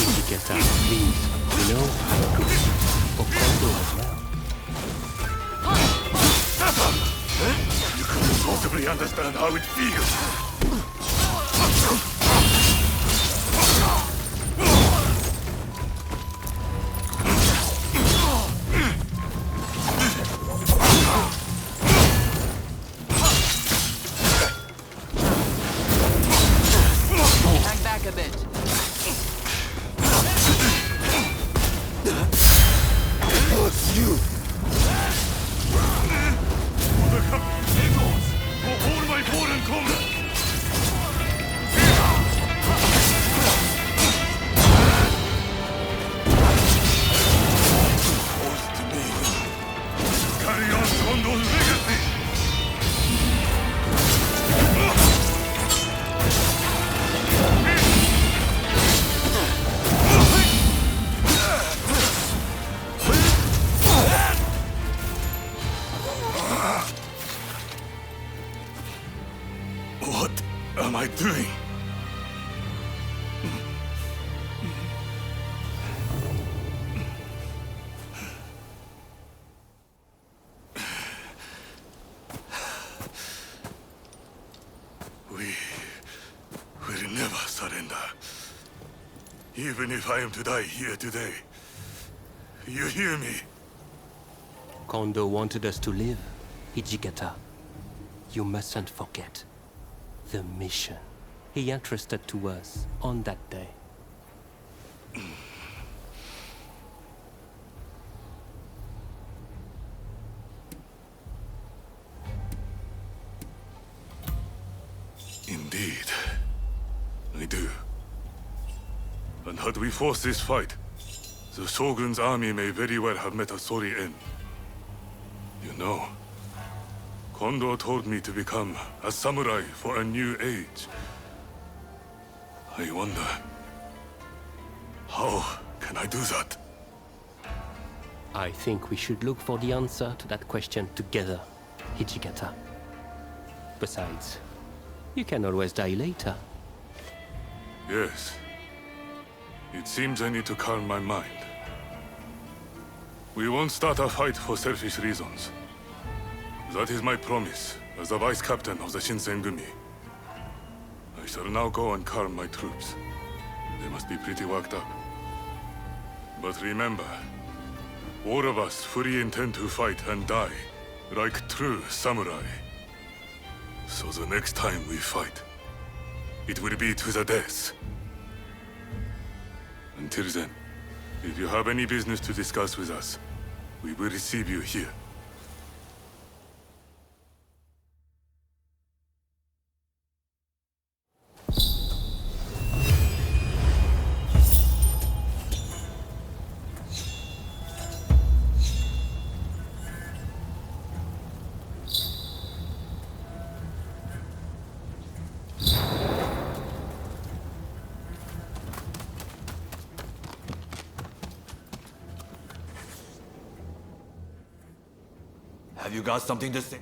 You get out, please. You know, for Kondo as well. You couldn't possibly understand how it feels. What am I doing? We will never surrender. Even if I am to die here today. You hear me? Kondo wanted us to live, Hijikata. You mustn't forget the mission he entrusted to us on that day. Indeed, I do. And had we forced this fight, the Shogun's army may very well have met a sorry end. You know, Kondo told me to become a samurai for a new age. I wonder, how can I do that? I think we should look for the answer to that question together, Hijikata. Besides, you can always die later. Yes. It seems I need to calm my mind. We won't start a fight for selfish reasons. That is my promise as the vice captain of the Shinsengumi. I shall now go and calm my troops. They must be pretty worked up. But remember, all of us fully intend to fight and die, like true samurai. So the next time we fight, it will be to the death. Until then, if you have any business to discuss with us, we will receive you here. Have you got something to say?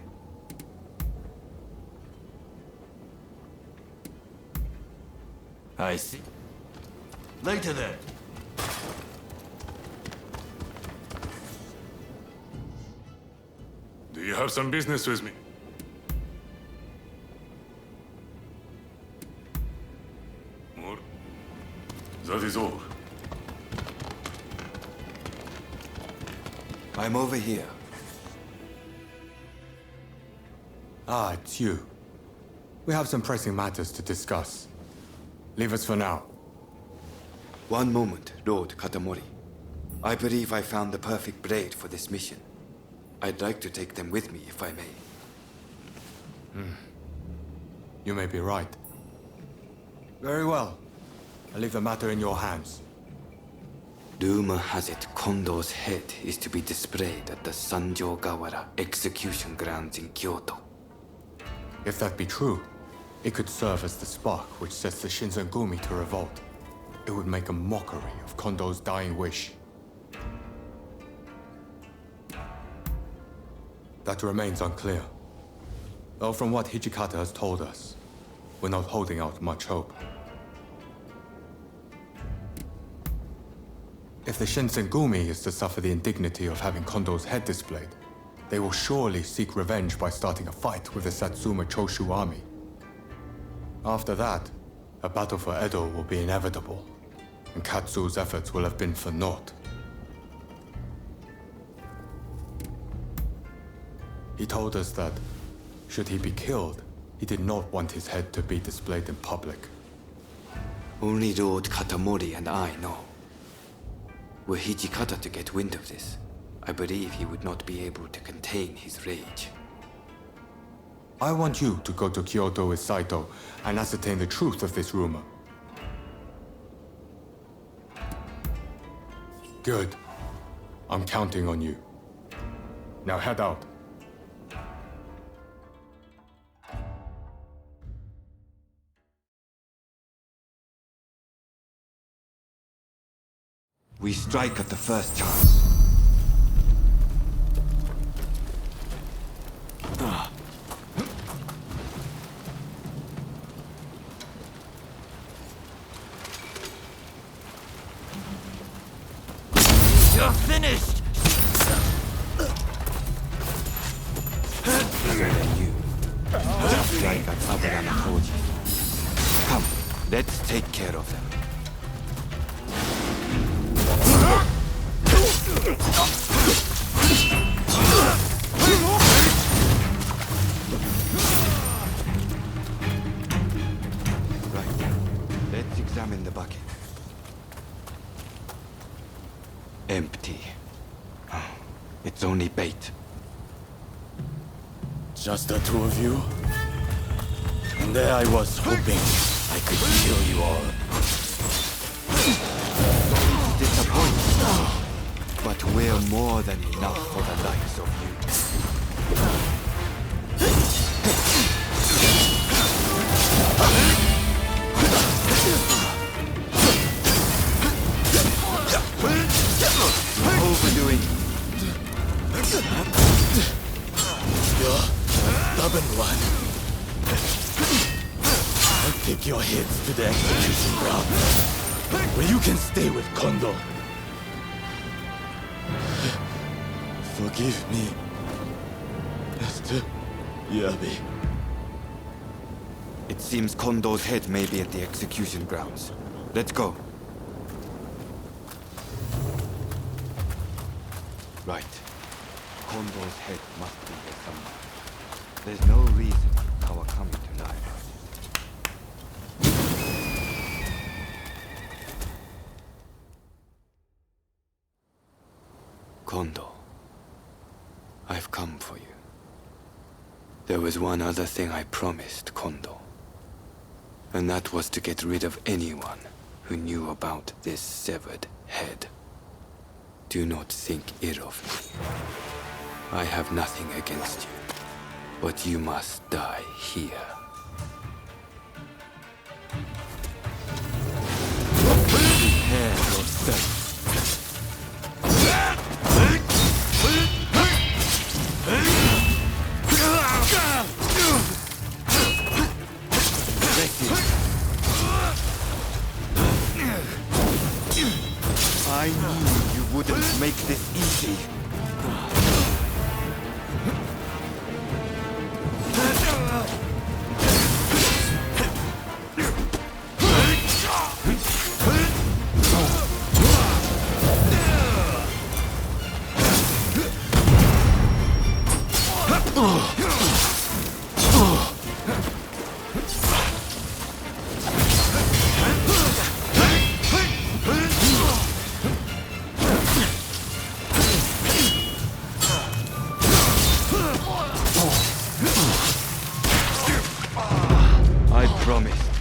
I see. Later then. Do you have some business with me? More? That is all. I'm over here. Ah, it's you. We have some pressing matters to discuss. Leave us for now. One moment, Lord Katamori. I believe I found the perfect blade for this mission. I'd like to take them with me, if I may. You may be right. Very well. I leave the matter in your hands. Rumor has it Kondo's head is to be displayed at the Sanjōgawara execution grounds in Kyoto. If that be true, it could serve as the spark which sets the Shinsengumi to revolt. It would make a mockery of Kondo's dying wish. That remains unclear. Though from what Hijikata has told us, we're not holding out much hope. If the Shinsengumi is to suffer the indignity of having Kondo's head displayed, they will surely seek revenge by starting a fight with the Satsuma Choshu army. After that, a battle for Edo will be inevitable, and Katsu's efforts will have been for naught. He told us that, should he be killed, he did not want his head to be displayed in public. Only Lord Katamori and I know. Were Hijikata to get wind of this, I believe he would not be able to contain his rage. I want you to go to Kyoto with Saito and ascertain the truth of this rumor. Good. I'm counting on you. Now head out. We strike at the first chance. You're finished! Better than you. Just like at Aburama Koji. Come, let's take care of them. Right. Let's examine the bucket. Empty. It's only bait. Just the two of you? And there I was hoping I could kill you all. Disappointed. But we're more than enough for the likes of you. Overdoing it. the execution ground, where you can stay with Kondo. Forgive me, Master Yabe. It seems Kondo's head may be at the execution grounds. Let's go. Right. Kondo's head must be here somewhere. There's no reason for Kawakami to lie. Kondo, I've come for you. There was one other thing I promised Kondo, and that was to get rid of anyone who knew about this severed head. Do not think ill of me. I have nothing against you, but you must die here. Prepare yourself. I knew you wouldn't make this easy.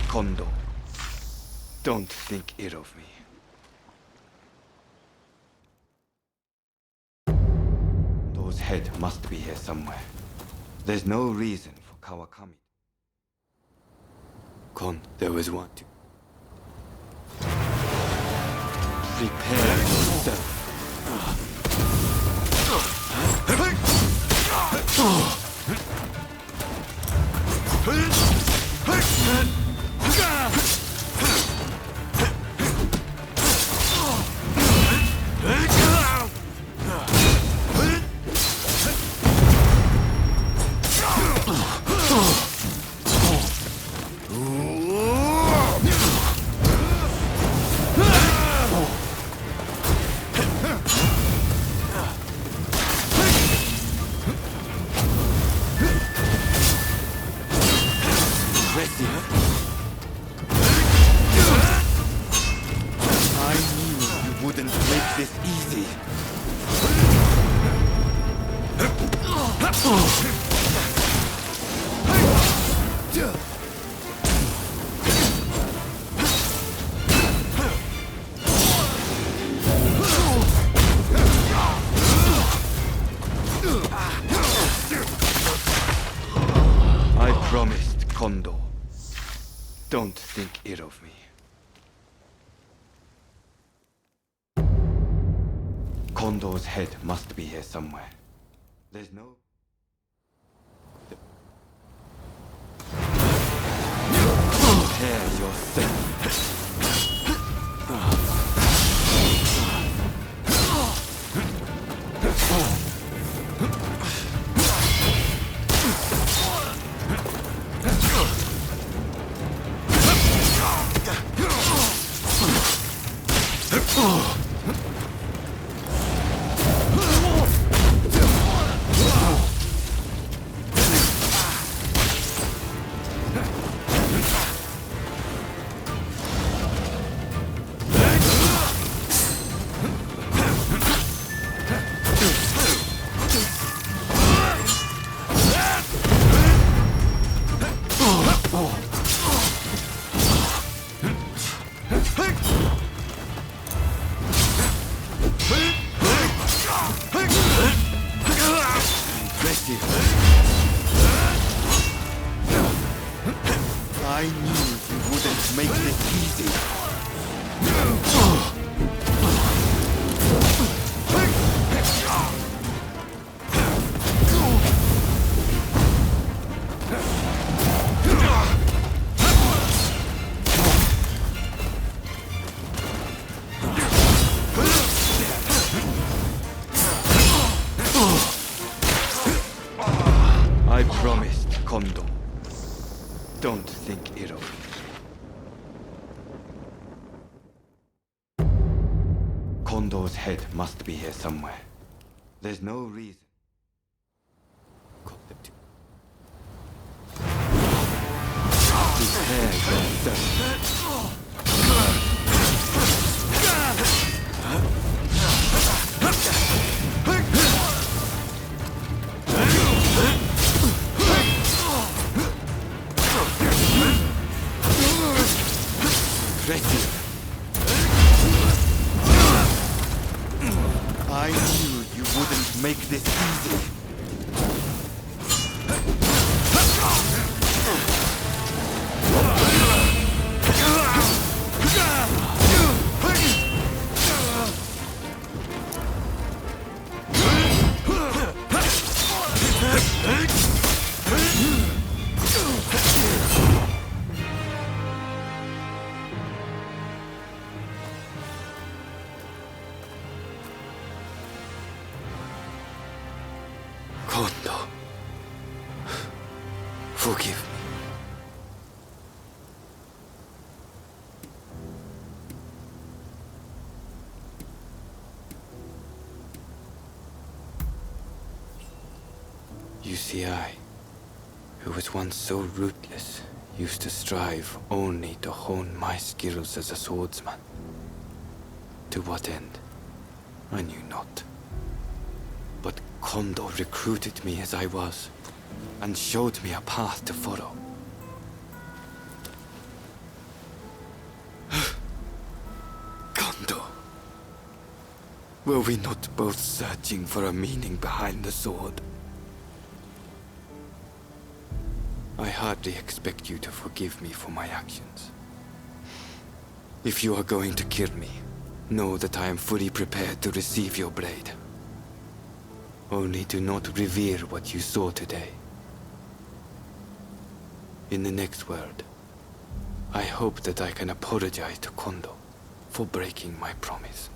Kondo, don't think ill of me. Kondo's head must be here somewhere. There's no reason for Kawakami. There was one to... Prepare yourself. I promised Kondo. Don't think ill of me. Kondo's head must be here somewhere. There's no... Prepare yourself. I knew you wouldn't make this easy. Don't think ill of me. Kondo's head must be here somewhere. There's no reason. Prepare yourself. Impressive. I knew you wouldn't make this easy. Kondo, forgive me. You see, I, who was once so ruthless, used to strive only to hone my skills as a swordsman. To what end? I knew not. But Kondo recruited me as I was, and showed me a path to follow. Kondo, were we not both searching for a meaning behind the sword? I hardly expect you to forgive me for my actions. If you are going to kill me, know that I am fully prepared to receive your blade. Only do not reveal what you saw today. In the next world, I hope that I can apologize to Kondo for breaking my promise.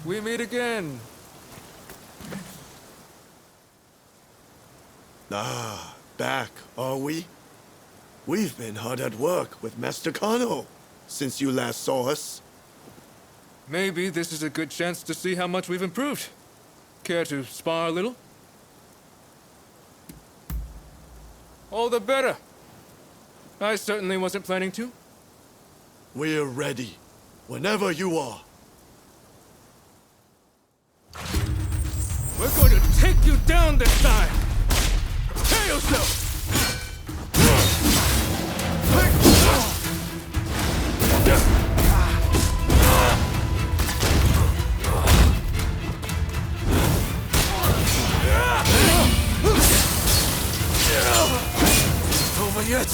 We meet again. Ah, back, are we? We've been hard at work with Master Kano since you last saw us. Maybe this is a good chance to see how much we've improved. Care to spar a little? All the better. I certainly wasn't planning to. We're ready, whenever you are. We're going to take you down this time! Prepare yourself! Over yet!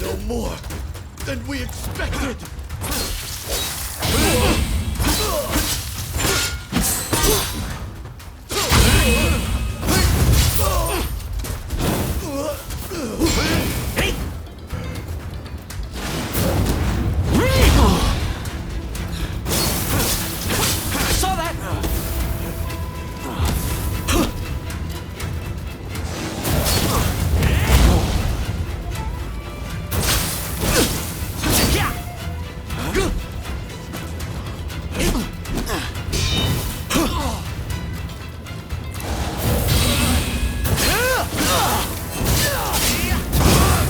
No more than we expected! Saw that!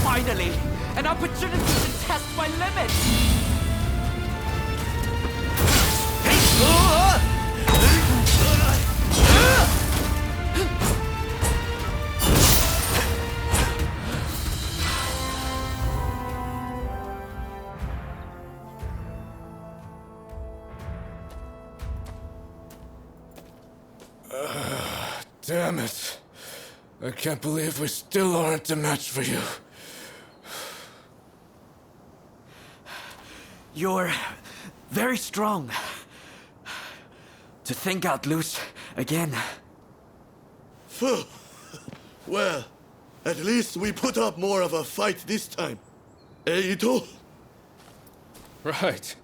Finally, an opportunity to test my limits! Damn it. I can't believe we still aren't a match for you. You're very strong. To think I'd lose again. Phew. Well, at least we put up more of a fight this time. Eh, Ito? Right.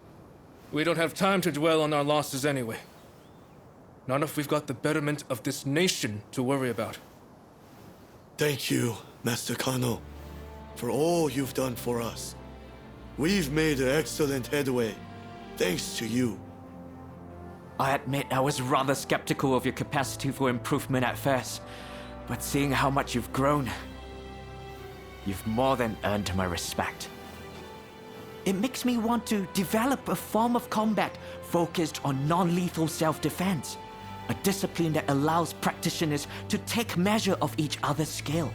We don't have time to dwell on our losses anyway. Not if we've got the betterment of this nation to worry about. Thank you, Master Kano, for all you've done for us. We've made excellent headway, thanks to you. I admit I was rather skeptical of your capacity for improvement at first, but seeing how much you've grown, you've more than earned my respect. It makes me want to develop a form of combat focused on non-lethal self-defense, a discipline that allows practitioners to take measure of each other's skill.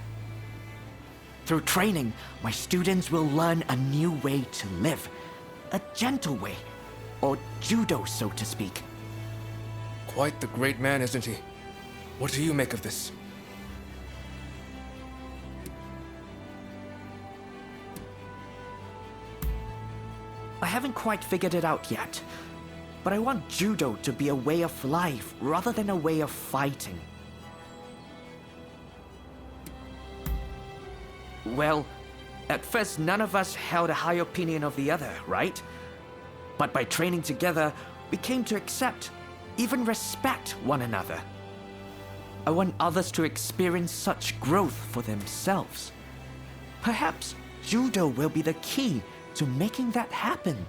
Through training, my students will learn a new way to live, a gentle way, or judo, so to speak. Quite the great man, isn't he? What do you make of this? I haven't quite figured it out yet, but I want judo to be a way of life rather than a way of fighting. Well, at first none of us held a high opinion of the other, right? But by training together, we came to accept, even respect one another. I want others to experience such growth for themselves. Perhaps judo will be the key to making that happen.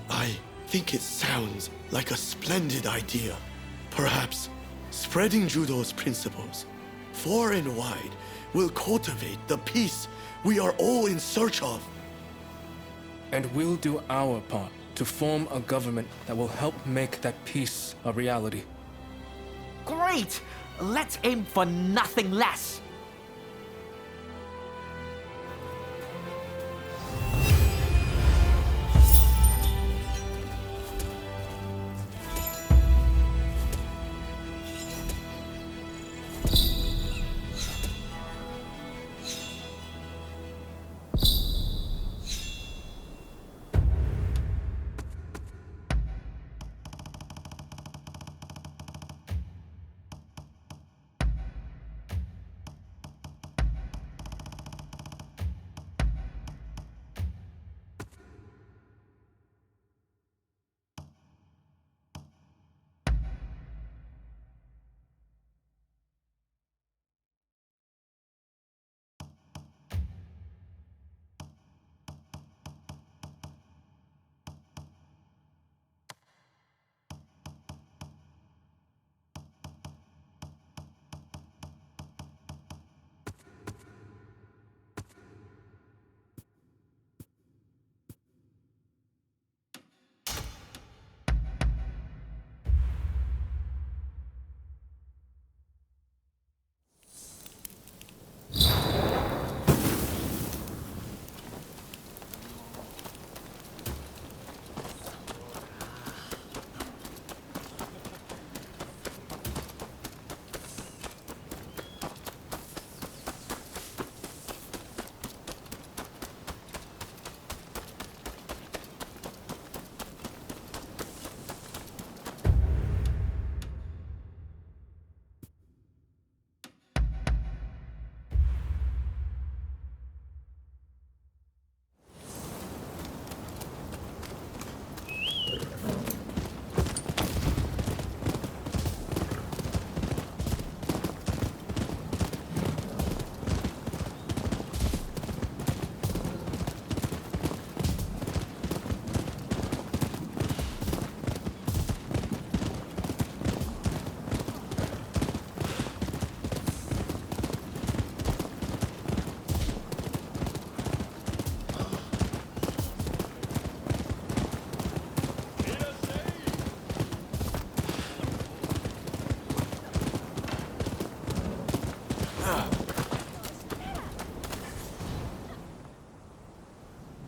I think it sounds like a splendid idea. Perhaps spreading judo's principles far and wide will cultivate the peace we are all in search of. And we'll do our part to form a government that will help make that peace a reality. Great! Let's aim for nothing less.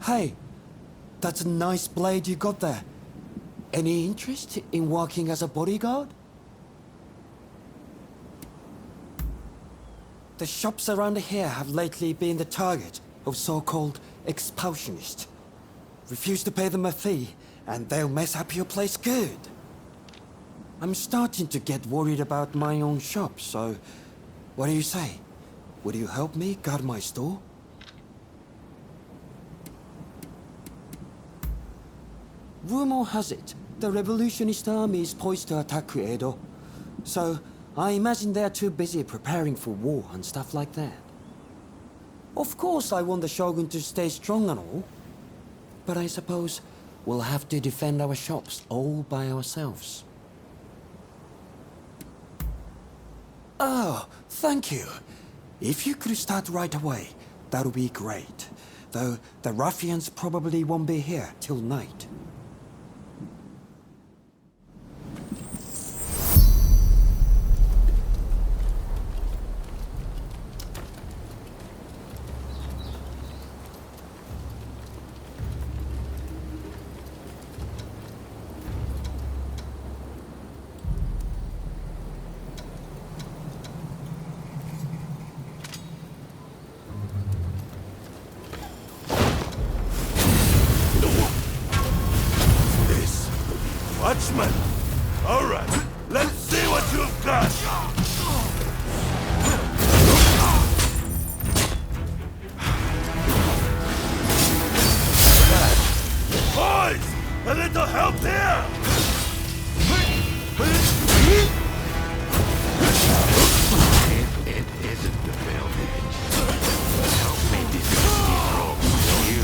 Hey, that's a nice blade you got there. Any interest in working as a bodyguard? The shops around here have lately been the target of so-called expulsionists. Refuse to pay them a fee, and they'll mess up your place good. I'm starting to get worried about my own shop, so what do you say? Would you help me guard my store? Rumor has it, the revolutionist army is poised to attack Edo. So, I imagine they're too busy preparing for war and stuff like that. Of course I want the Shogun to stay strong and all, but I suppose we'll have to defend our shops all by ourselves. Oh, thank you. If you could start right away, that would be great. Though the ruffians probably won't be here till night. Watchman! Alright, let's see what you've got! Boys! A little help here! If it isn't the Velvet, help me discuss these ropes, will you?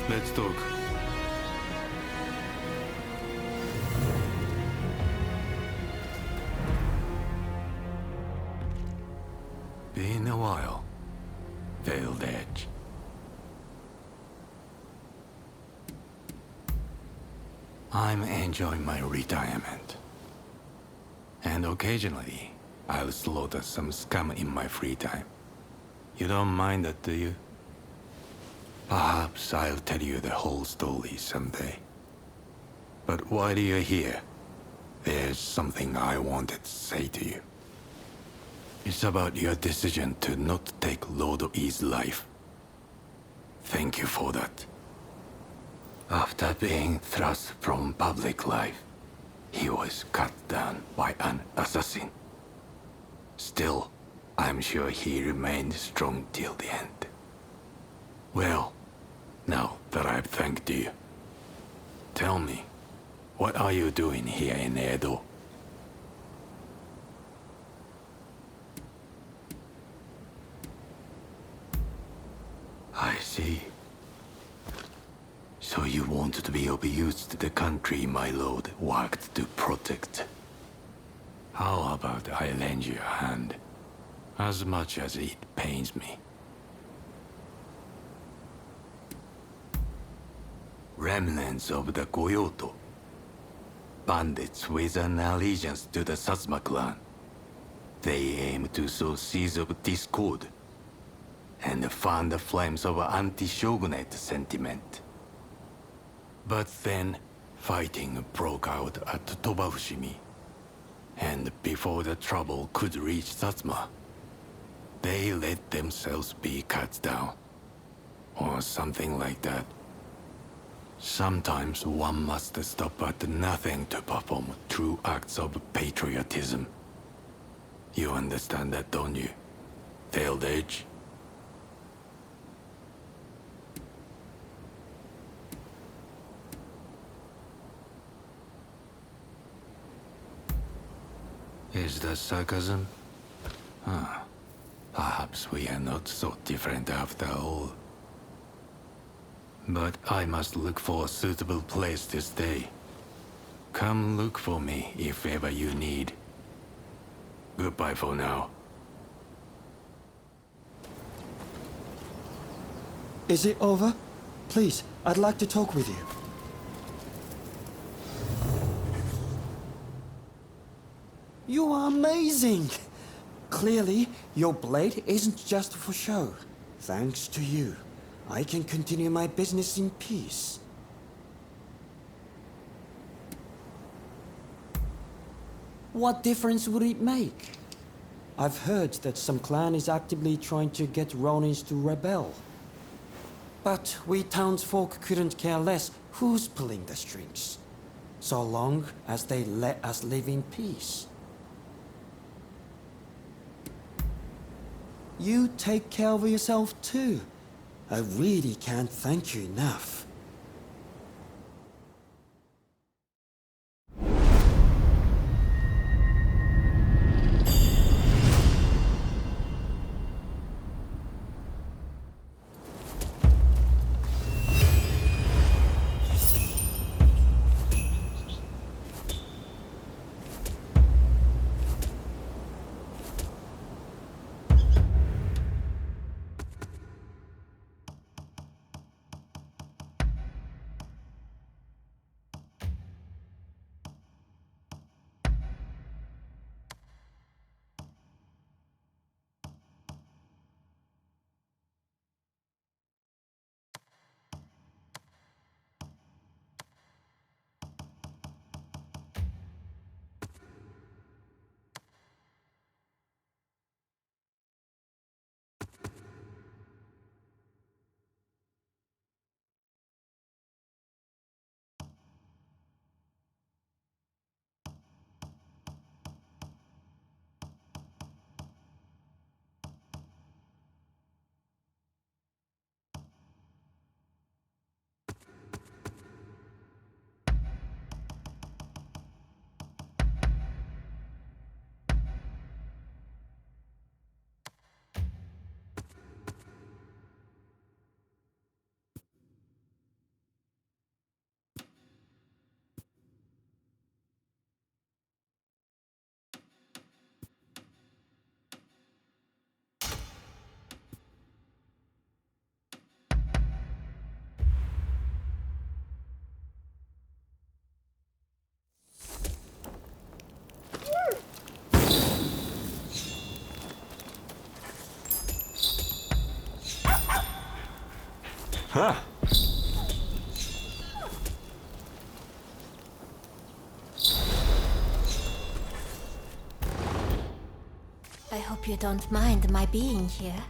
Let's talk. Been a while. Veiled Edge. I'm enjoying my retirement. And occasionally, I'll slaughter some scum in my free time. You don't mind that, do you? Perhaps I'll tell you the whole story someday. But while you're here, there's something I wanted to say to you. It's about your decision to not take Lord E's life. Thank you for that. After being thrust from public life, he was cut down by an assassin. Still, I'm sure he remained strong till the end. Well, now that I've thanked you, tell me, what are you doing here in Edo? I see. So you wanted to be of use to the country my lord worked to protect. How about I lend you a hand, as much as it pains me? Remnants of the Kyoto. Bandits with an allegiance to the Satsuma clan. They aim to sow seeds of discord and fan the flames of anti-shogunate sentiment. But then, fighting broke out at Tobafushimi, and before the trouble could reach Satsuma, they let themselves be cut down, or something like that. Sometimes one must stop at nothing to perform true acts of patriotism. You understand that, don't you? Tailed Edge? Is that sarcasm? Huh. Perhaps we are not so different after all. But I must look for a suitable place to stay. Come look for me if ever you need. Goodbye for now. Is it over? Please, I'd like to talk with you. You are amazing! Clearly, your blade isn't just for show. Thanks to you, I can continue my business in peace. What difference would it make? I've heard that some clan is actively trying to get Ronins to rebel. But we townsfolk couldn't care less who's pulling the strings, so long as they let us live in peace. You take care of yourself too. I really can't thank you enough. Huh. I hope you don't mind my being here.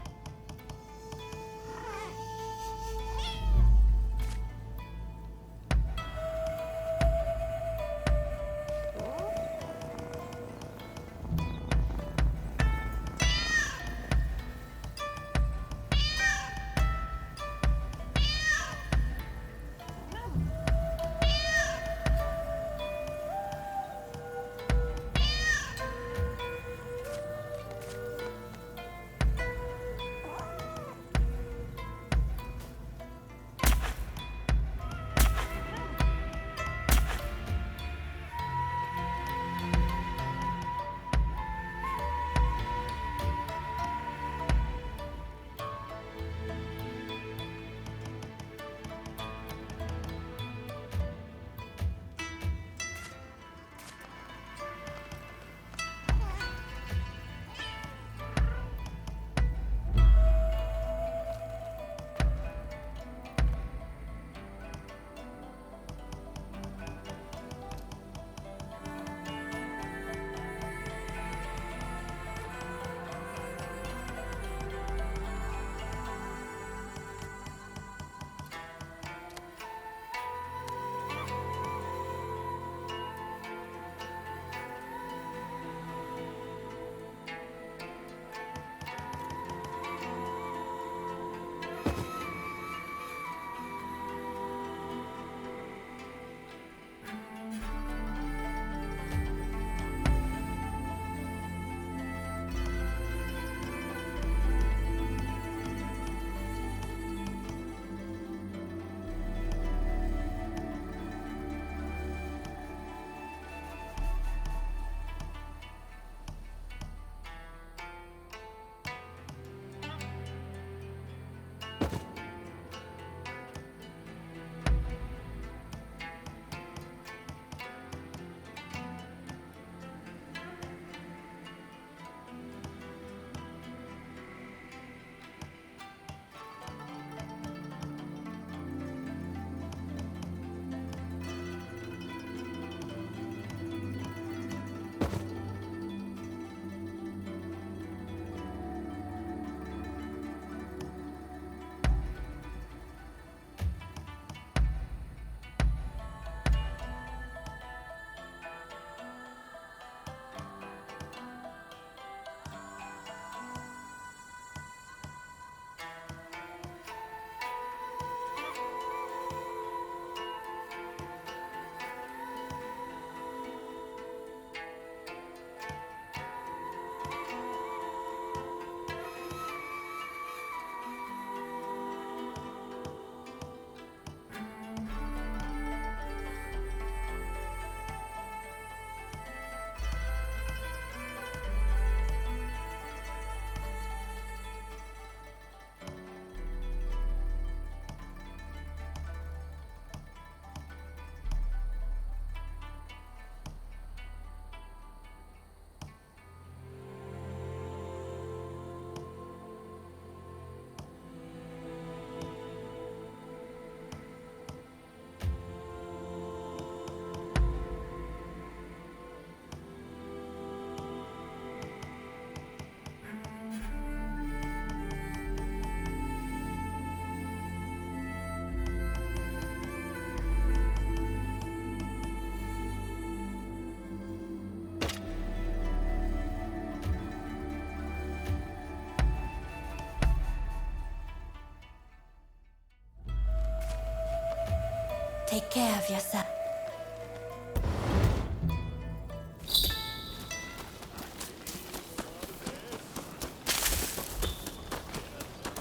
Take care of yourself.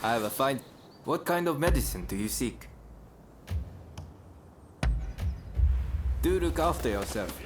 I have a fine... What kind of medicine do you seek? Do look after yourself.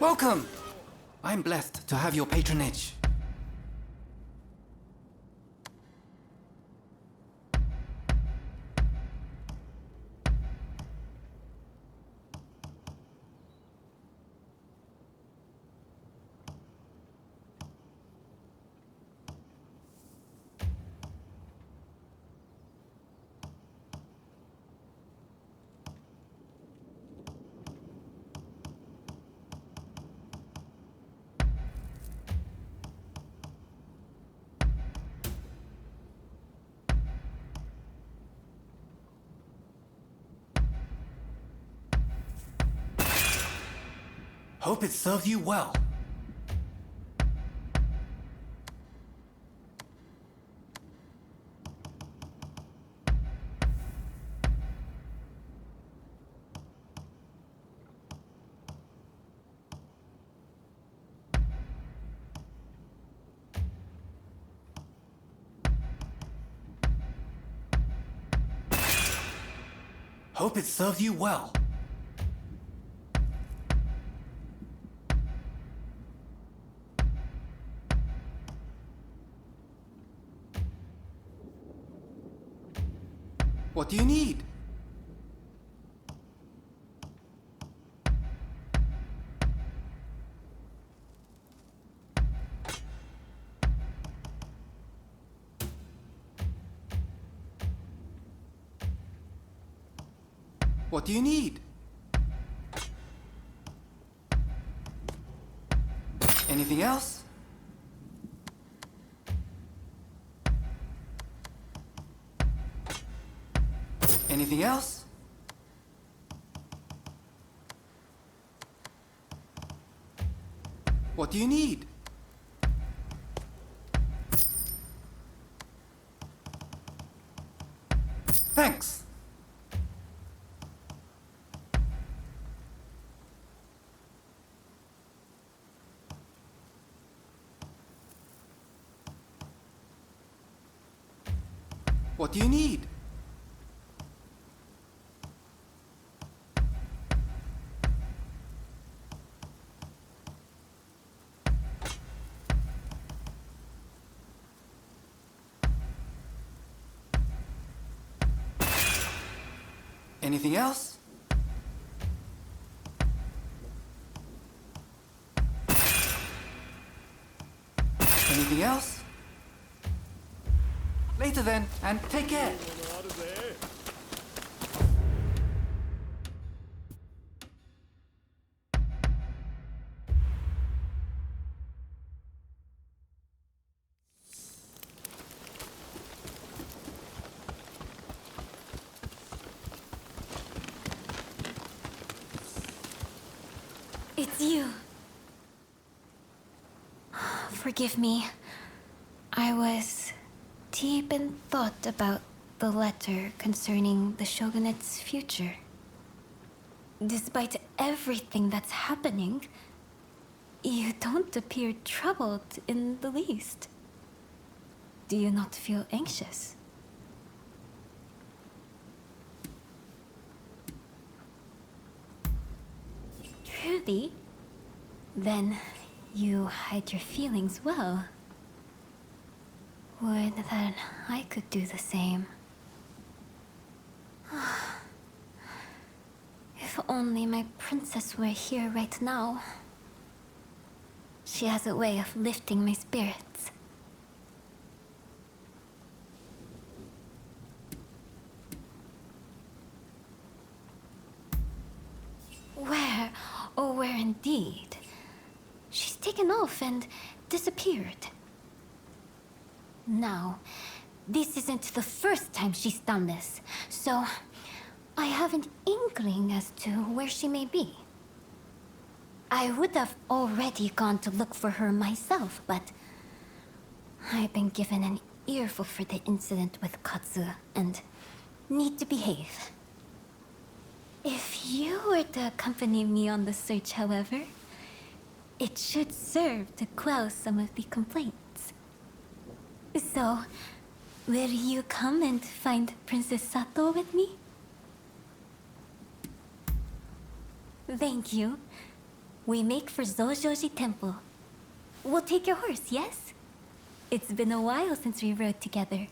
Welcome! I'm blessed to have your patronage. Hope it serves you well. Hope it serves you well. What do you need? What do you need? Anything else? Anything else? What do you need? Thanks. What do you need? Anything else? Anything else? Later then, and take care. It's you. Forgive me. I was deep in thought about the letter concerning the shogunate's future. Despite everything that's happening, you don't appear troubled in the least. Do you not feel anxious? Truly? Then you hide your feelings well. Would that I could do the same. If only my princess were here right now. She has a way of lifting my spirits. Where? Oh, where indeed? She's taken off and disappeared. Now, this isn't the first time she's done this, so I have an inkling as to where she may be. I would have already gone to look for her myself, but I've been given an earful for the incident with Katsu and need to behave. If you were to accompany me on the search, however, it should serve to quell some of the complaints. So, will you come and find Princess Sato with me? Thank you. We make for Zojoji Temple. We'll take your horse, yes? It's been a while since we rode together.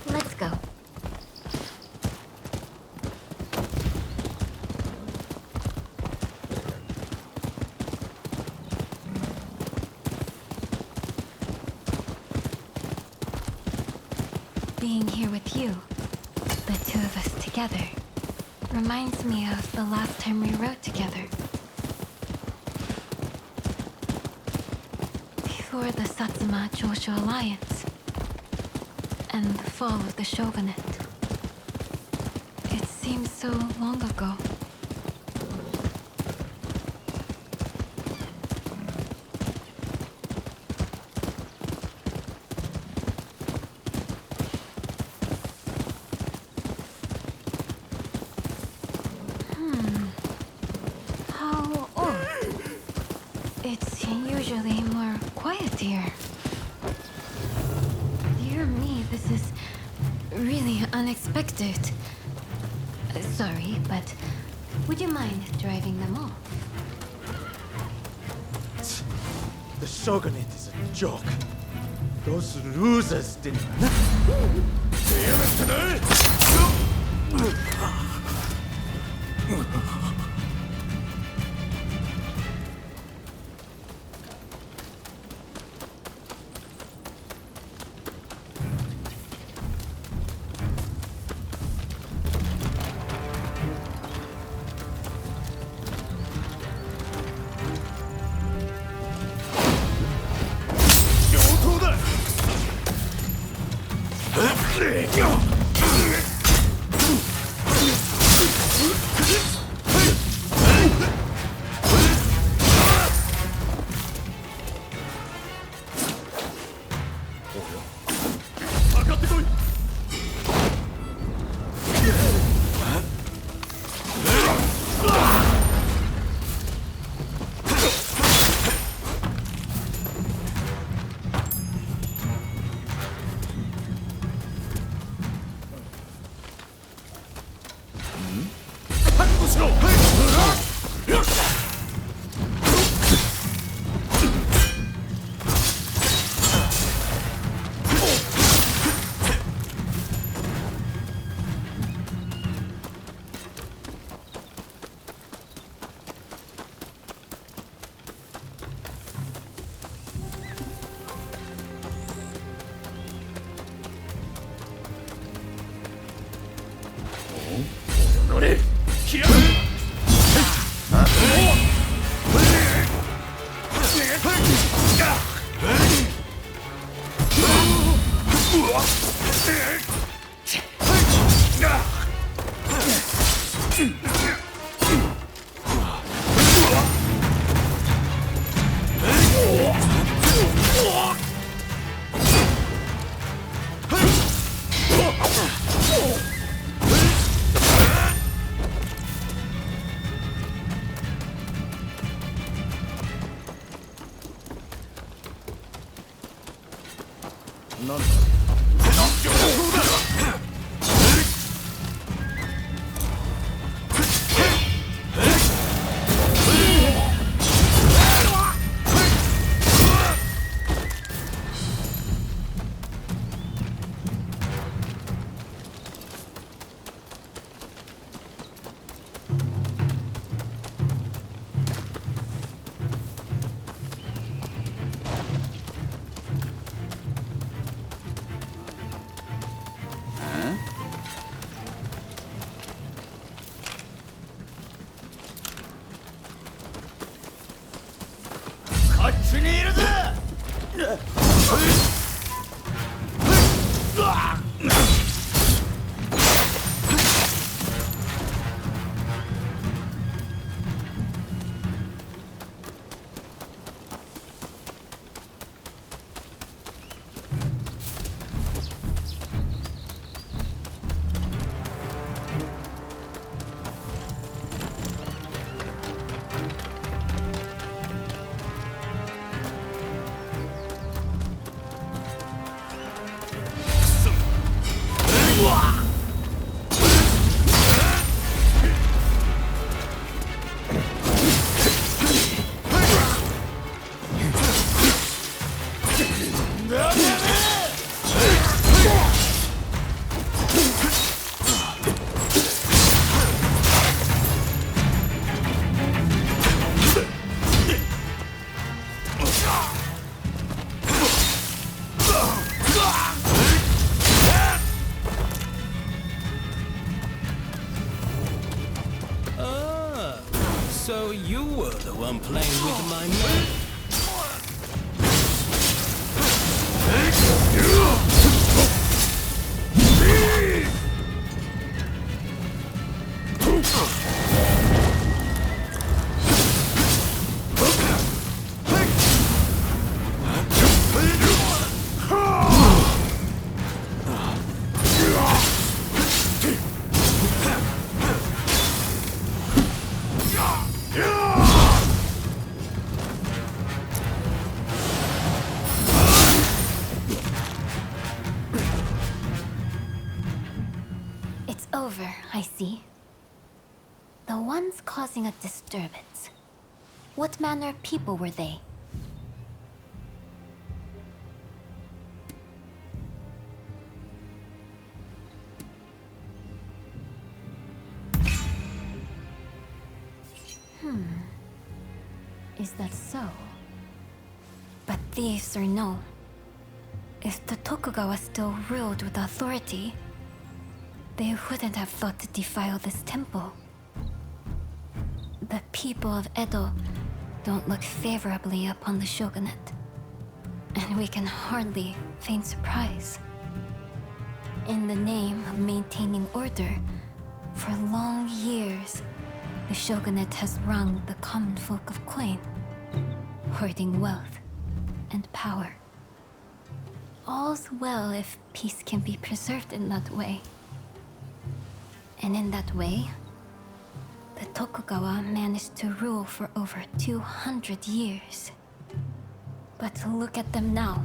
Let's go. Being here with you, the two of us together, reminds me of the last time we rode together. Before the Satsuma-Choshu alliance and the fall of the shogunate. It seems so long ago. How odd. It's usually more quiet here. Dear me, this is really unexpected. Sorry, but would you mind driving them off? The shogunate is a joke. Those losers didn't. So you were the one playing with my knife. Over, I see. The ones causing a disturbance. What manner of people were they? Is that so? But thieves or no, if the Tokugawa still ruled with authority, they wouldn't have thought to defile this temple. The people of Edo don't look favorably upon the shogunate, and we can hardly feign surprise. In the name of maintaining order, for long years, the shogunate has wronged the common folk of Koei, hoarding wealth and power. All's well if peace can be preserved in that way. And in that way, the Tokugawa managed to rule for over 200 years. But look at them now.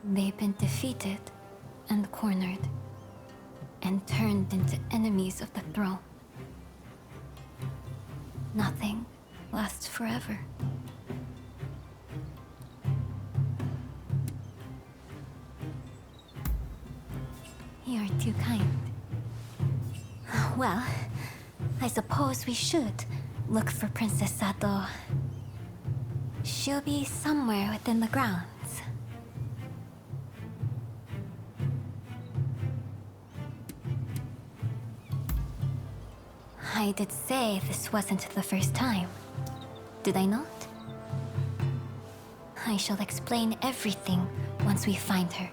They've been defeated and cornered, and turned into enemies of the throne. Nothing lasts forever. You're too kind. Well, I suppose we should look for Princess Sato. She'll be somewhere within the grounds. I did say this wasn't the first time. Did I not? I shall explain everything once we find her.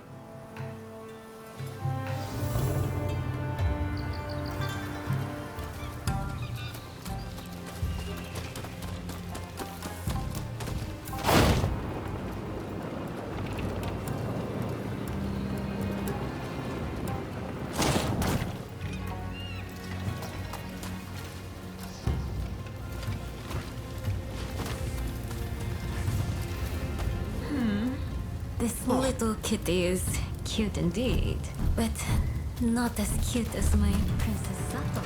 This little kitty is cute indeed, but not as cute as my Princess Sato.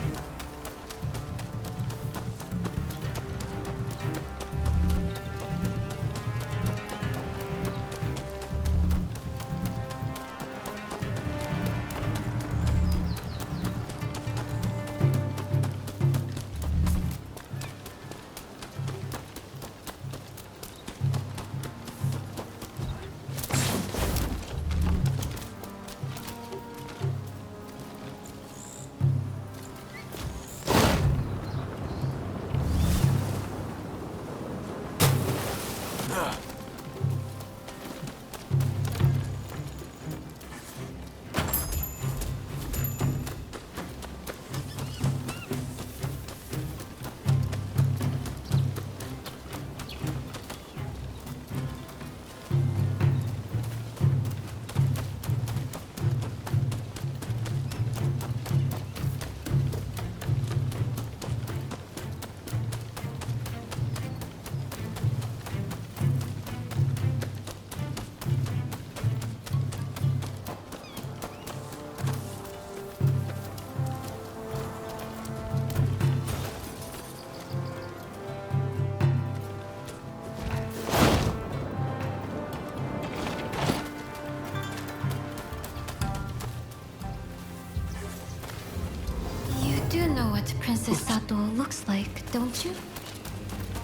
You know what Princess Sato looks like, don't you?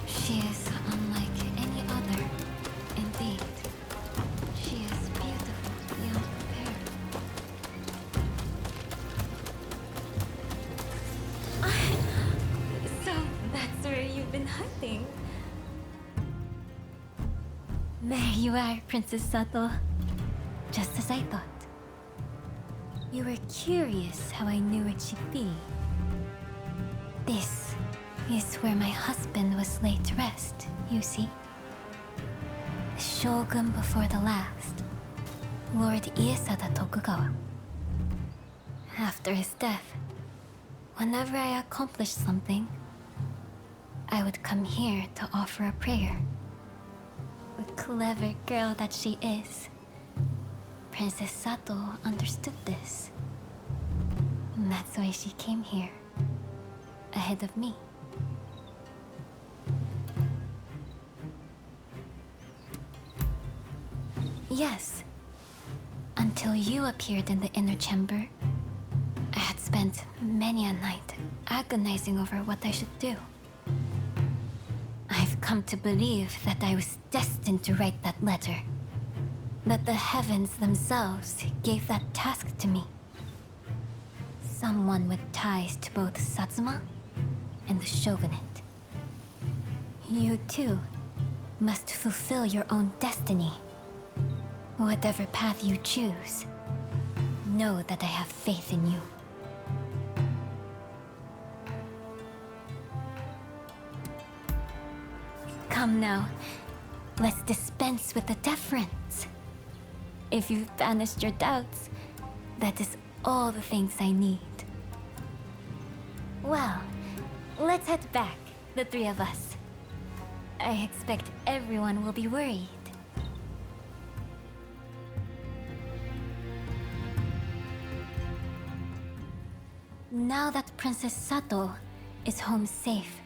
She is unlike any other. Indeed. She is beautiful beyond compare. So that's where you've been hiding. There you are, Princess Sato. Just as I thought. You were curious how I knew where she'd be. This is where my husband was laid to rest, you see. The shogun before the last, Lord Iesada Tokugawa. After his death, whenever I accomplished something, I would come here to offer a prayer. The clever girl that she is, Princess Sato understood this. And that's why she came here, ahead of me. Yes. Until you appeared in the inner chamber, I had spent many a night agonizing over what I should do. I've come to believe that I was destined to write that letter. That the heavens themselves gave that task to me. Someone with ties to both Satsuma and the shogunate. You too must fulfill your own destiny. Whatever path you choose, know that I have faith in you. Come now, let's dispense with the deference. If you've banished your doubts, that is all the things I need. Well, let's head back, the three of us. I expect everyone will be worried. Now that Princess Sato is home safe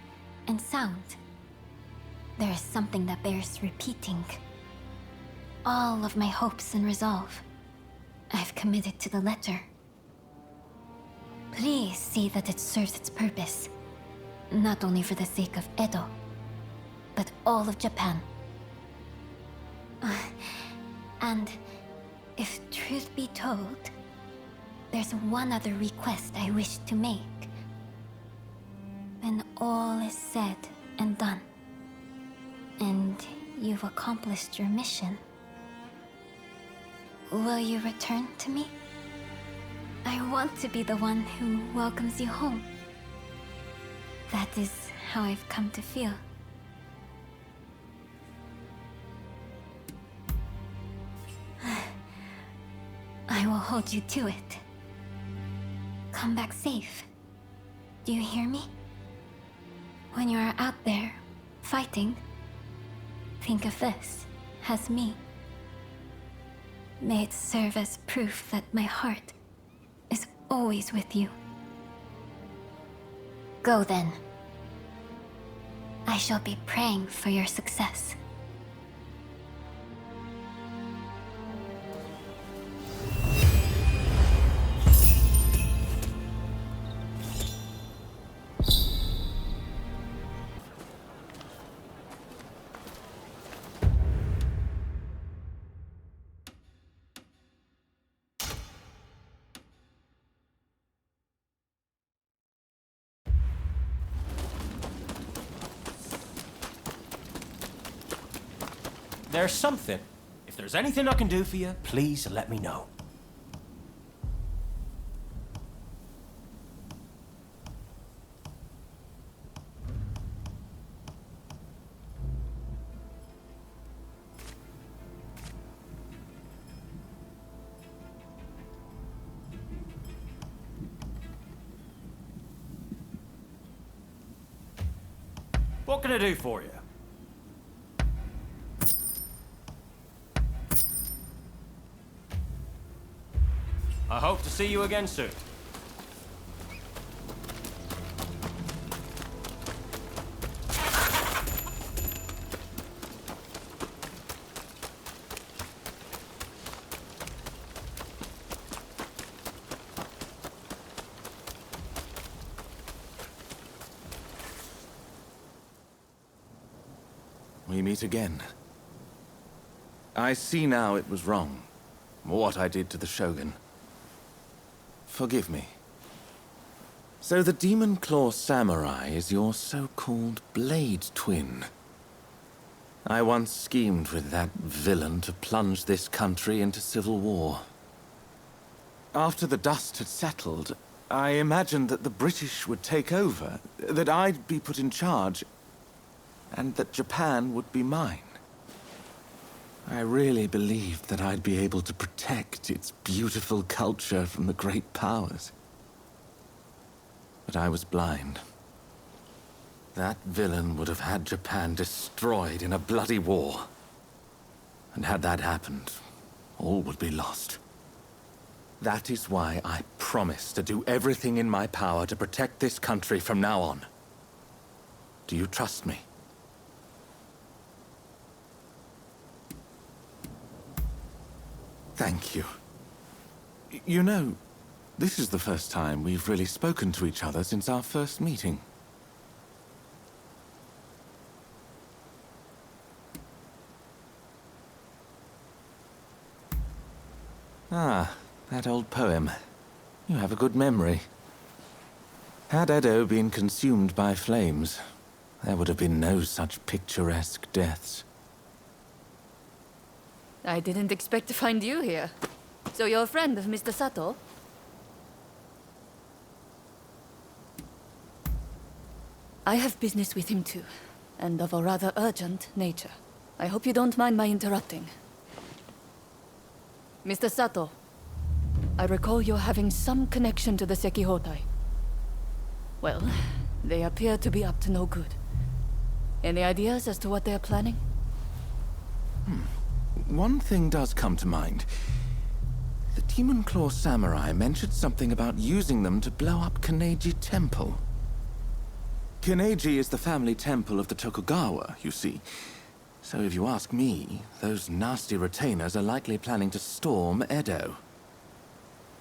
and sound, there is something that bears repeating. All of my hopes and resolve, I've committed to the letter. Please see that it serves its purpose, not only for the sake of Edo, but all of Japan. And if truth be told, there's one other request I wish to make. all is said and done, and you've accomplished your mission, will you return to me? I want to be the one who welcomes you home. That is how I've come to feel. I will hold you to it. Come back safe. Do you hear me? When you are out there, fighting, think of this as me. May it serve as proof that my heart is always with you. Go then. I shall be praying for your success. There's something. If there's anything I can do for you, please let me know. What can I do for you? I hope to see you again soon. We meet again. I see now it was wrong, what I did to the Shogun. Forgive me. So the Demon Claw Samurai is your so-called blade twin. I once schemed with that villain to plunge this country into civil war. After the dust had settled, I imagined that the British would take over, that I'd be put in charge, and that Japan would be mine. I really believed that I'd be able to protect its beautiful culture from the great powers. But I was blind. That villain would have had Japan destroyed in a bloody war. And had that happened, all would be lost. That is why I promise to do everything in my power to protect this country from now on. Do you trust me? Thank you. You know, this is the first time we've really spoken to each other since our first meeting. Ah, that old poem. You have a good memory. Had Edo been consumed by flames, there would have been no such picturesque deaths. I didn't expect to find you here. So you're a friend of Mr. Sato? I have business with him too, and of a rather urgent nature. I hope you don't mind my interrupting. Mr. Sato, I recall you're having some connection to the Sekihotai. Well, they appear to be up to no good. Any ideas as to what they're planning? One thing does come to mind. The Demon Claw Samurai mentioned something about using them to blow up Kanneji Temple. Kanneji is the family temple of the Tokugawa, you see. So if you ask me, those nasty retainers are likely planning to storm Edo.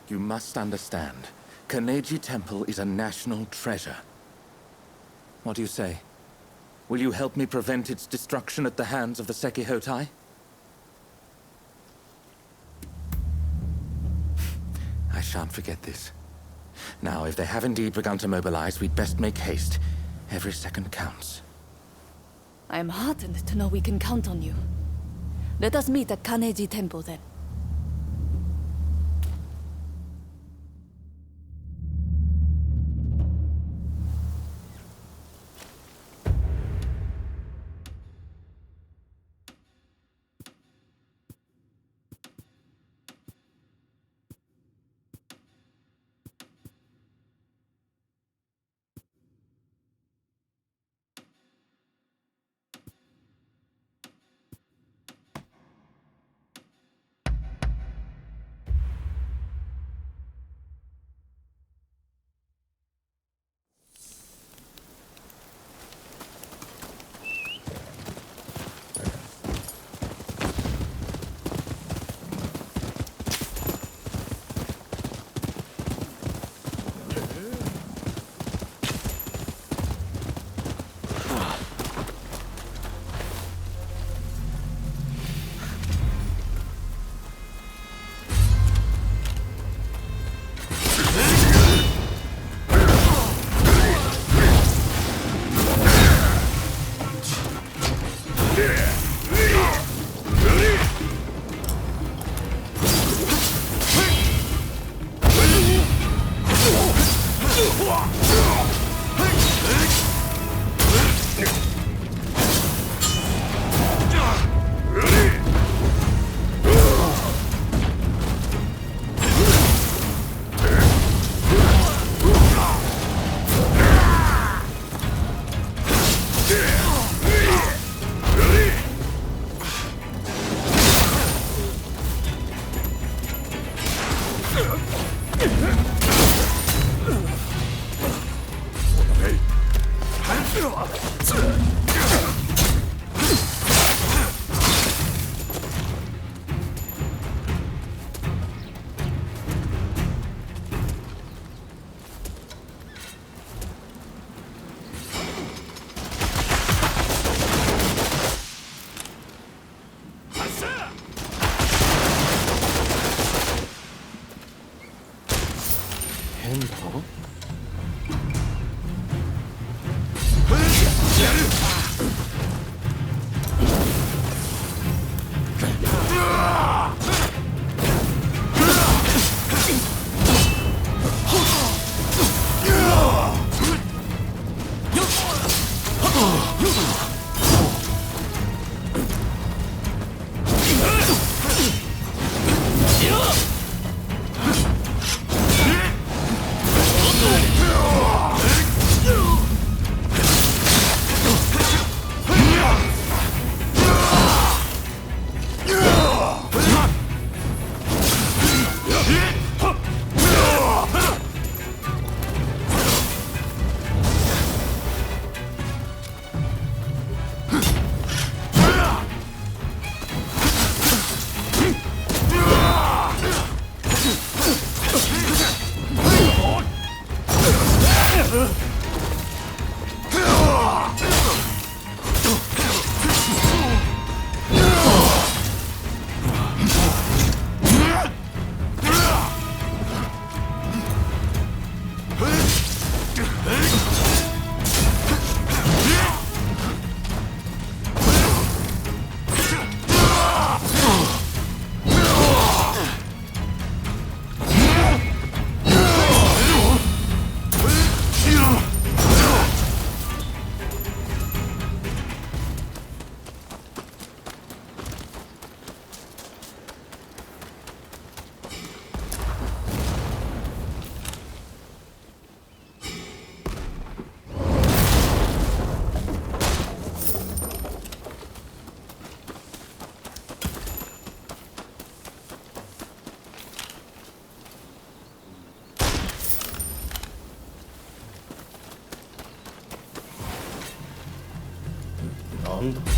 You must understand, Kanneji Temple is a national treasure. What do you say? Will you help me prevent its destruction at the hands of the Sekihotai? I shan't forget this. Now, if they have indeed begun to mobilize, we'd best make haste. Every second counts. I am heartened to know we can count on you. Let us meet at Kaneji Temple then.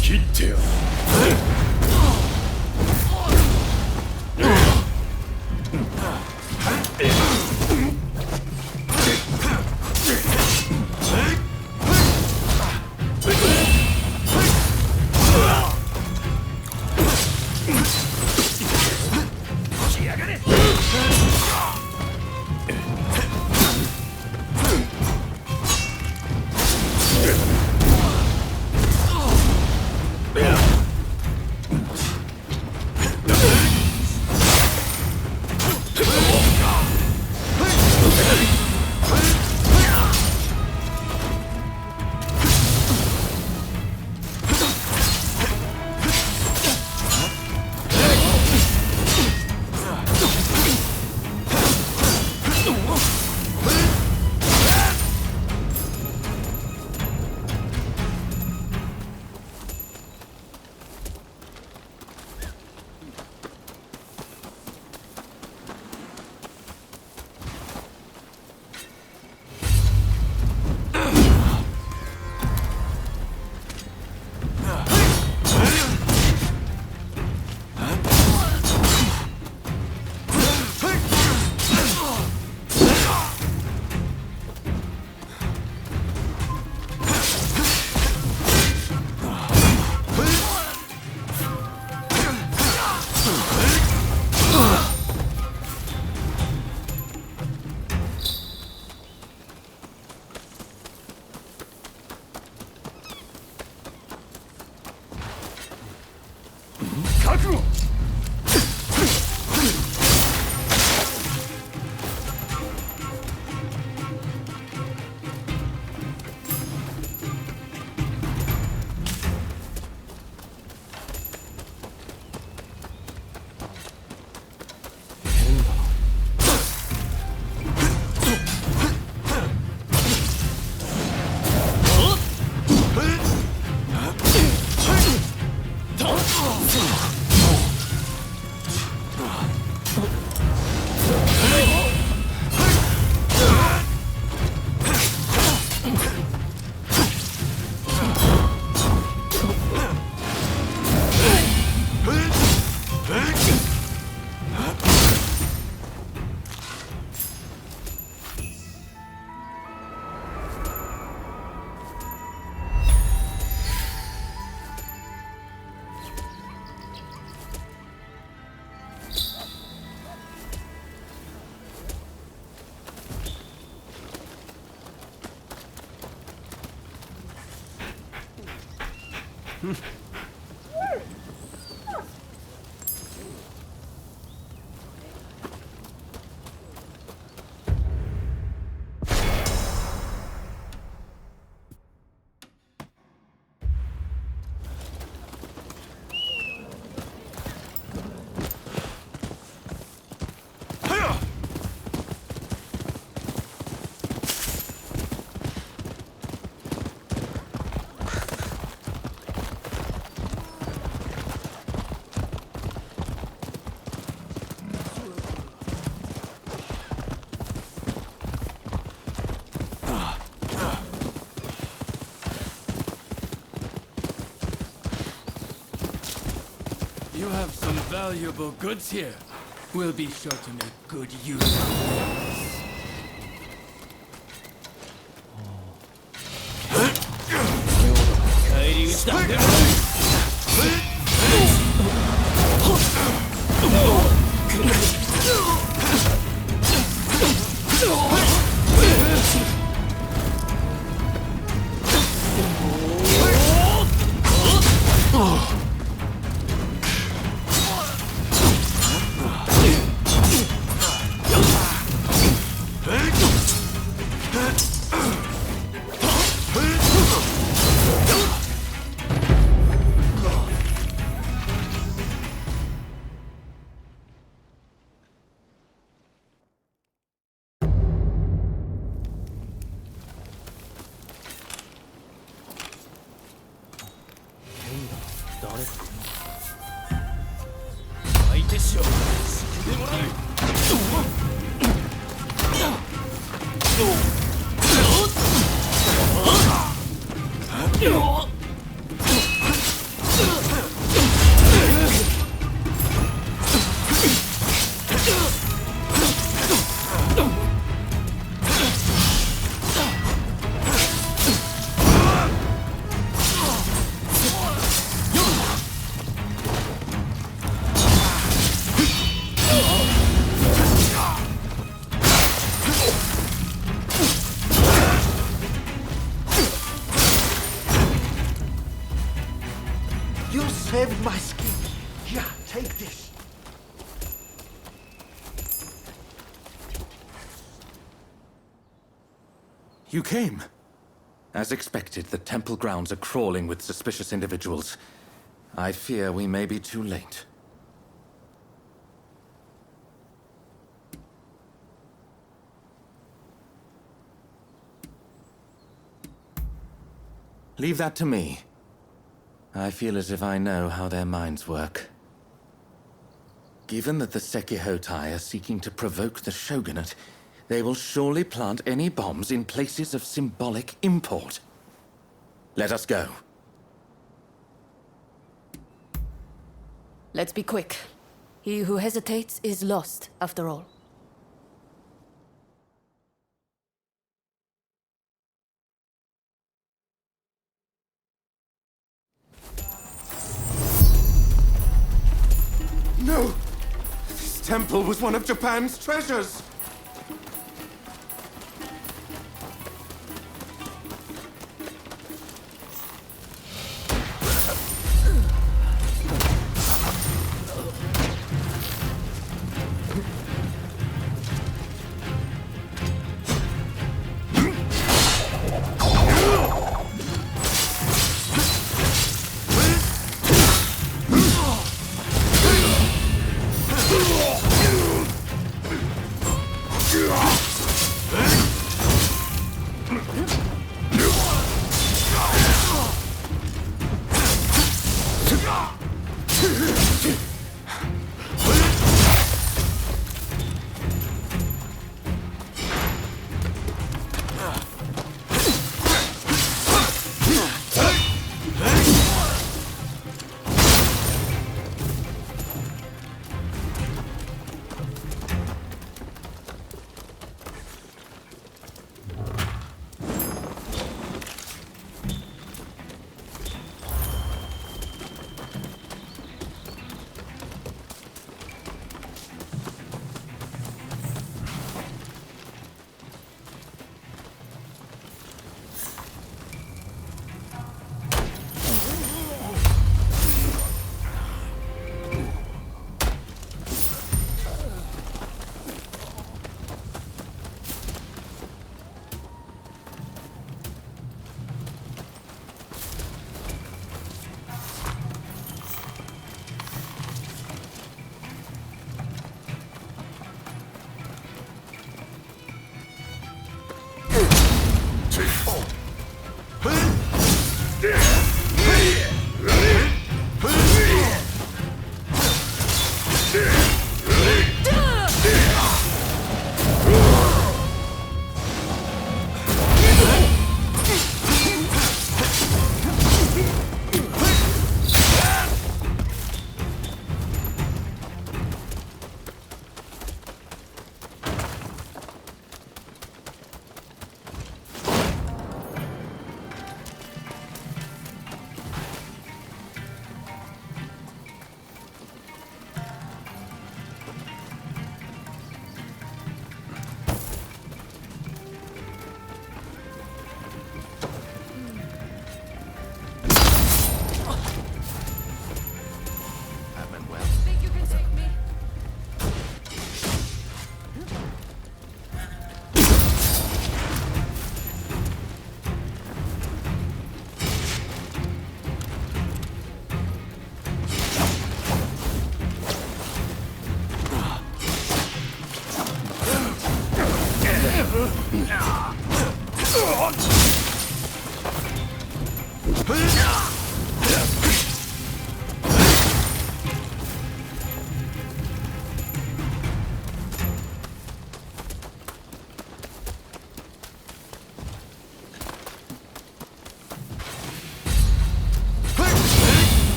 切ってよ。You have some valuable goods here. We'll be sure to make good use of You saved my skin. Yeah, take this. You came. As expected, the temple grounds are crawling with suspicious individuals. I fear we may be too late. Leave that to me. I feel as if I know how their minds work. Given that the Sekihotai are seeking to provoke the shogunate, they will surely plant any bombs in places of symbolic import. Let us go. Let's be quick. He who hesitates is lost, after all. No! This temple was one of Japan's treasures!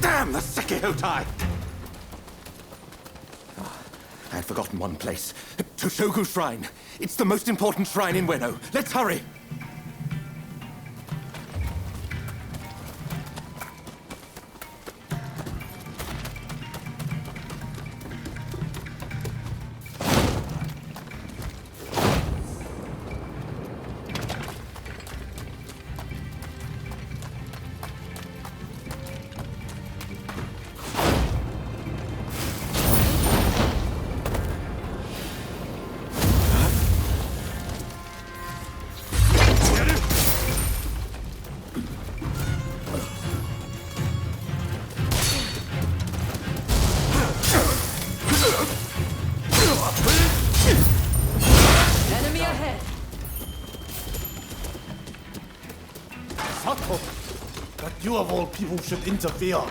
Damn the Sekihōtai! I had forgotten one place. Toshogu Shrine. It's the most important shrine in Ueno. Let's hurry! That you of all people should interfere.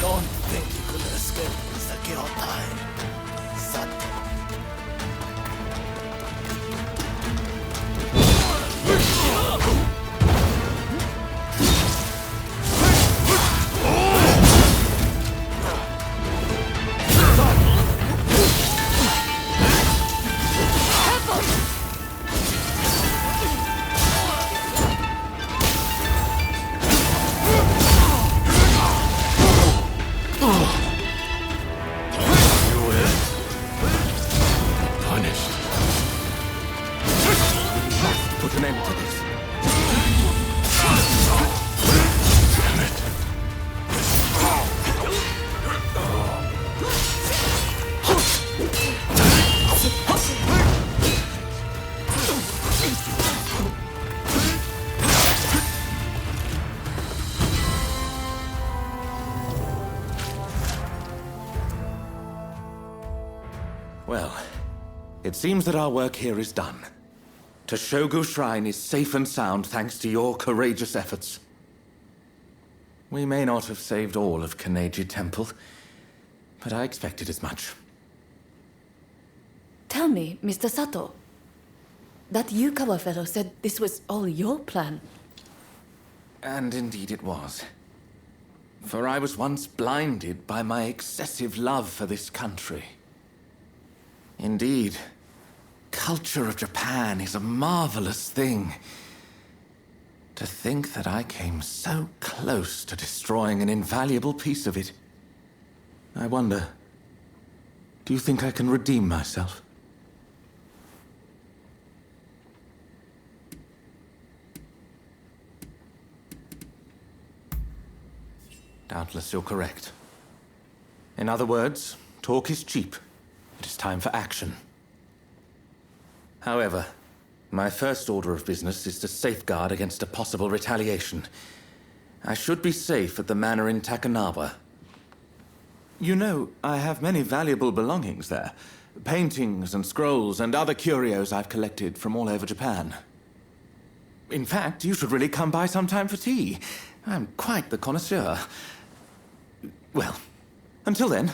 Don't think you could escape Sekihōtai. Sat. an end to this. Well, it seems that our work here is done. Toshogu Shrine is safe and sound thanks to your courageous efforts. We may not have saved all of Kaneji Temple, but I expected as much. Tell me, Mr. Sato. That Yukawa fellow said this was all your plan. And indeed it was. For I was once blinded by my excessive love for this country. Indeed, culture of Japan is a marvelous thing. To think that I came so close to destroying an invaluable piece of it. I wonder, do you think I can redeem myself? Doubtless you're correct. In other words, talk is cheap. It is time for action. However, my first order of business is to safeguard against a possible retaliation. I should be safe at the manor in Takanawa. You know, I have many valuable belongings there. Paintings and scrolls and other curios I've collected from all over Japan. In fact, you should really come by sometime for tea. I'm quite the connoisseur. Well, until then...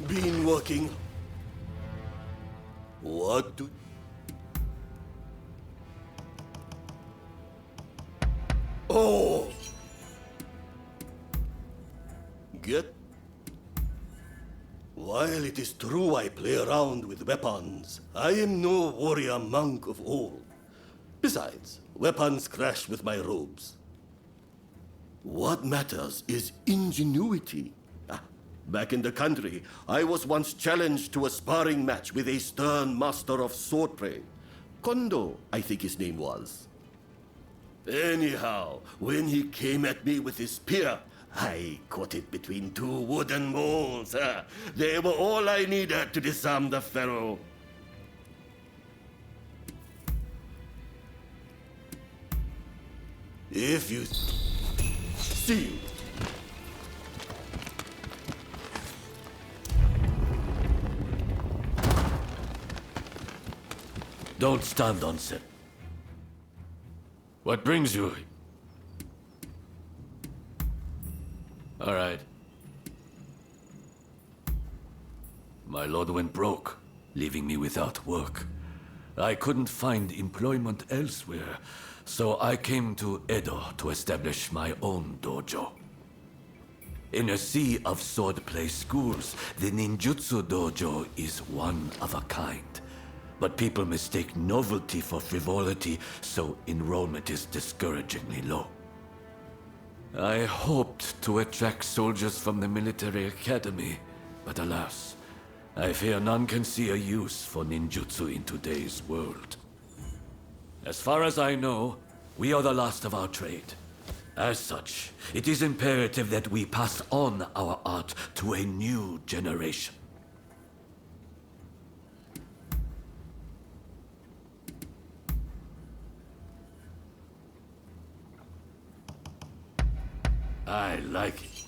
Been working. What do... Oh! Get... While it is true I play around with weapons, I am no warrior monk of old. Besides, weapons clash with my robes. What matters is ingenuity. Back in the country, I was once challenged to a sparring match with a stern master of swordplay. Kondo, I think his name was. Anyhow, when he came at me with his spear, I caught it between two wooden moles. They were all I needed to disarm the fellow. If you... See you. Don't stand on set. What brings you? All right. My lord went broke, leaving me without work. I couldn't find employment elsewhere, so I came to Edo to establish my own dojo. In a sea of swordplay schools, the ninjutsu dojo is one of a kind. But people mistake novelty for frivolity, so enrollment is discouragingly low. I hoped to attract soldiers from the military academy, but alas, I fear none can see a use for ninjutsu in today's world. As far as I know, we are the last of our trade. As such, it is imperative that we pass on our art to a new generation. I like it.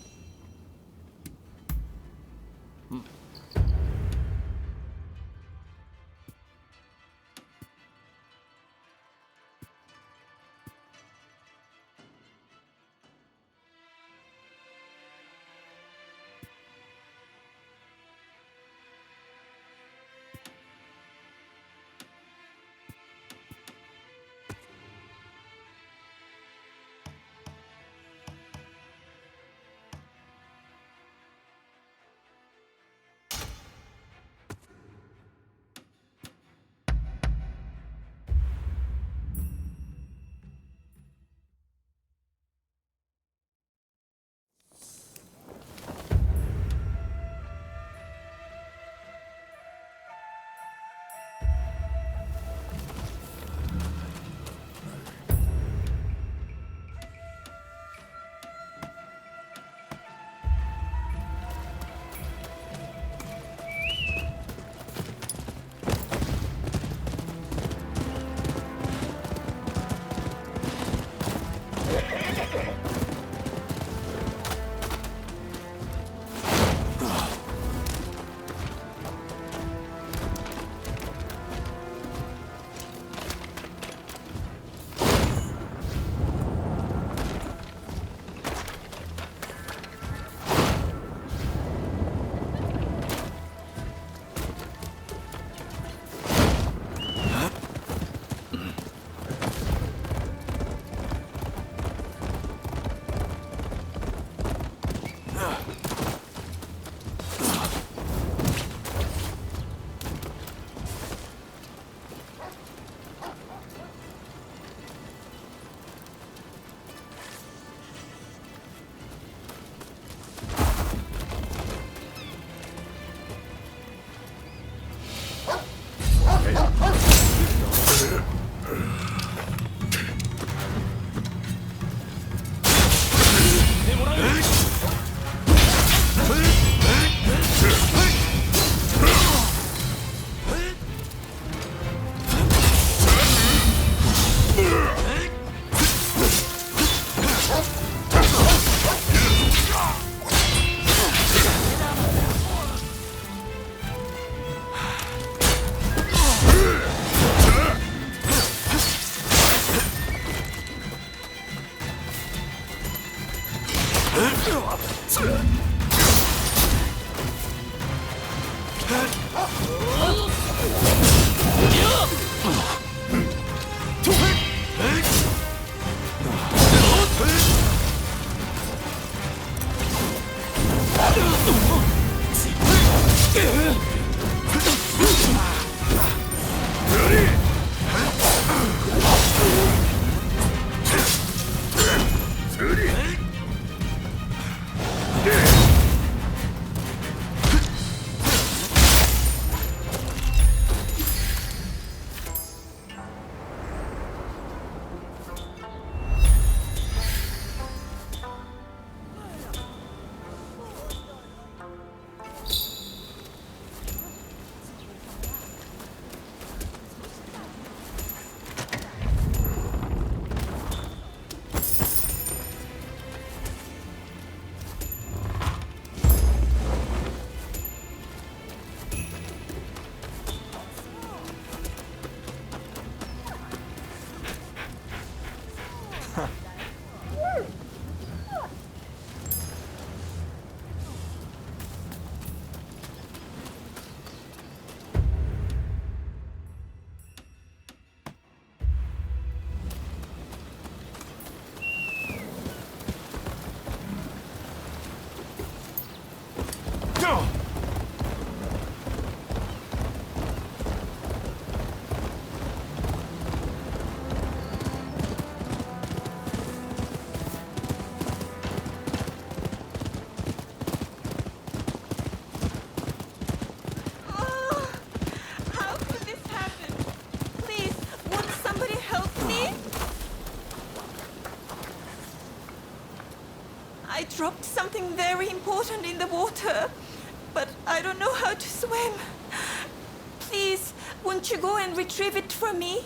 I dropped something very important in the water, but I don't know how to swim. Please, won't you go and retrieve it for me?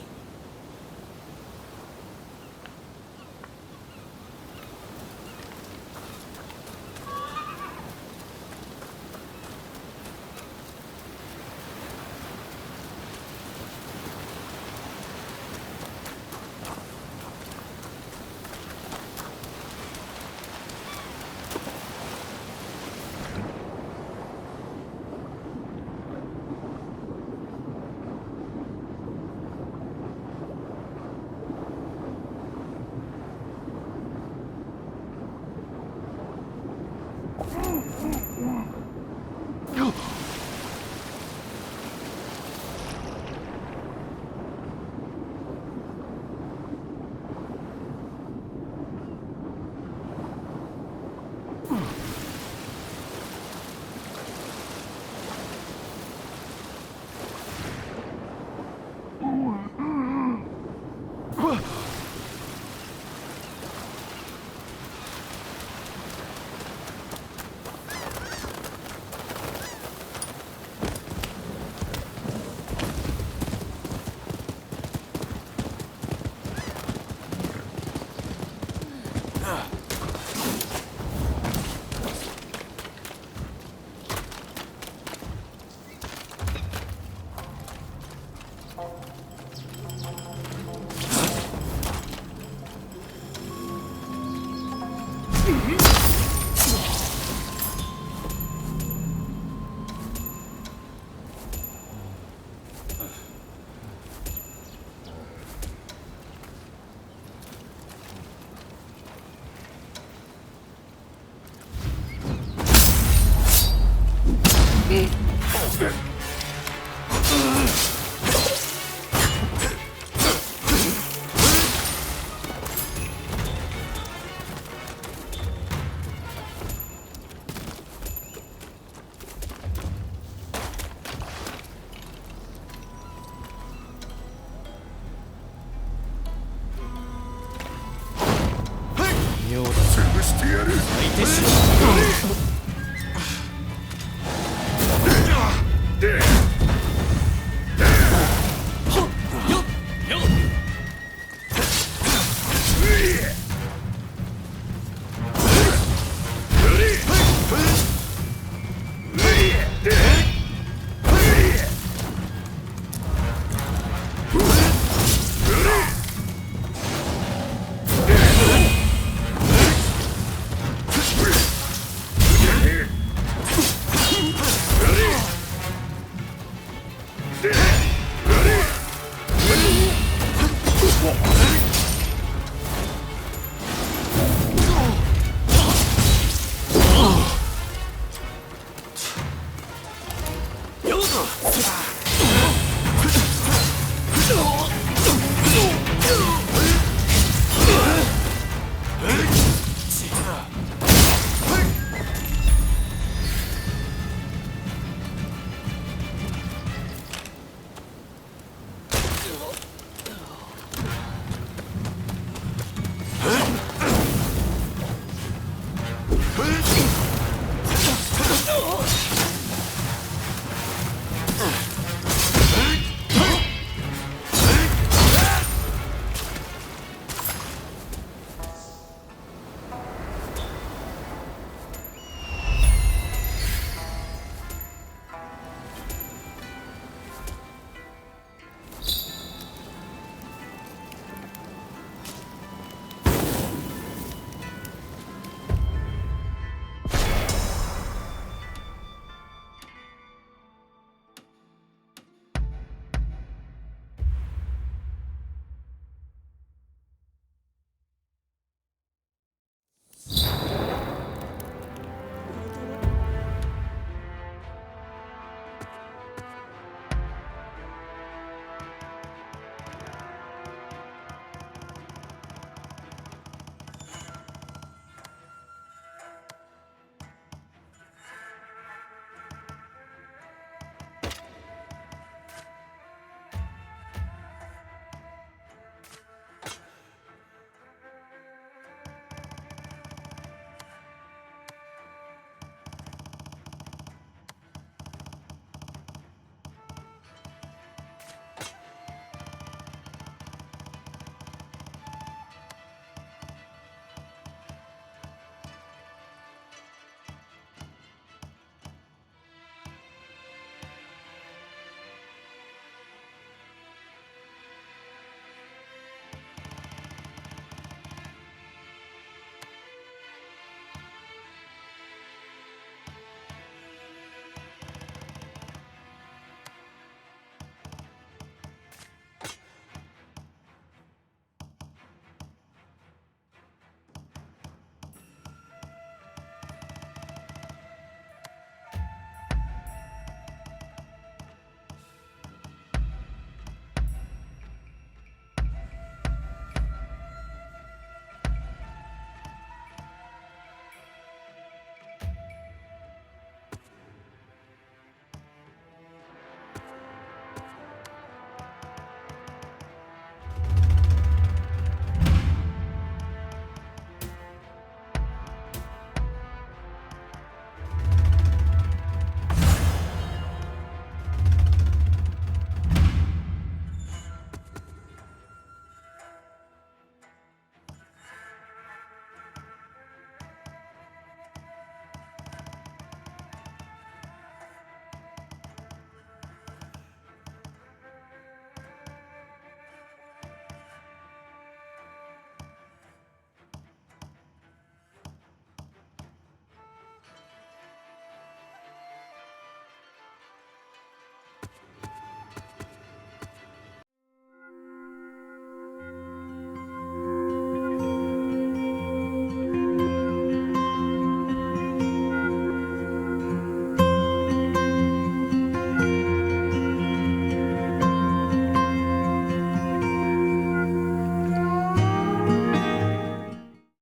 Ah!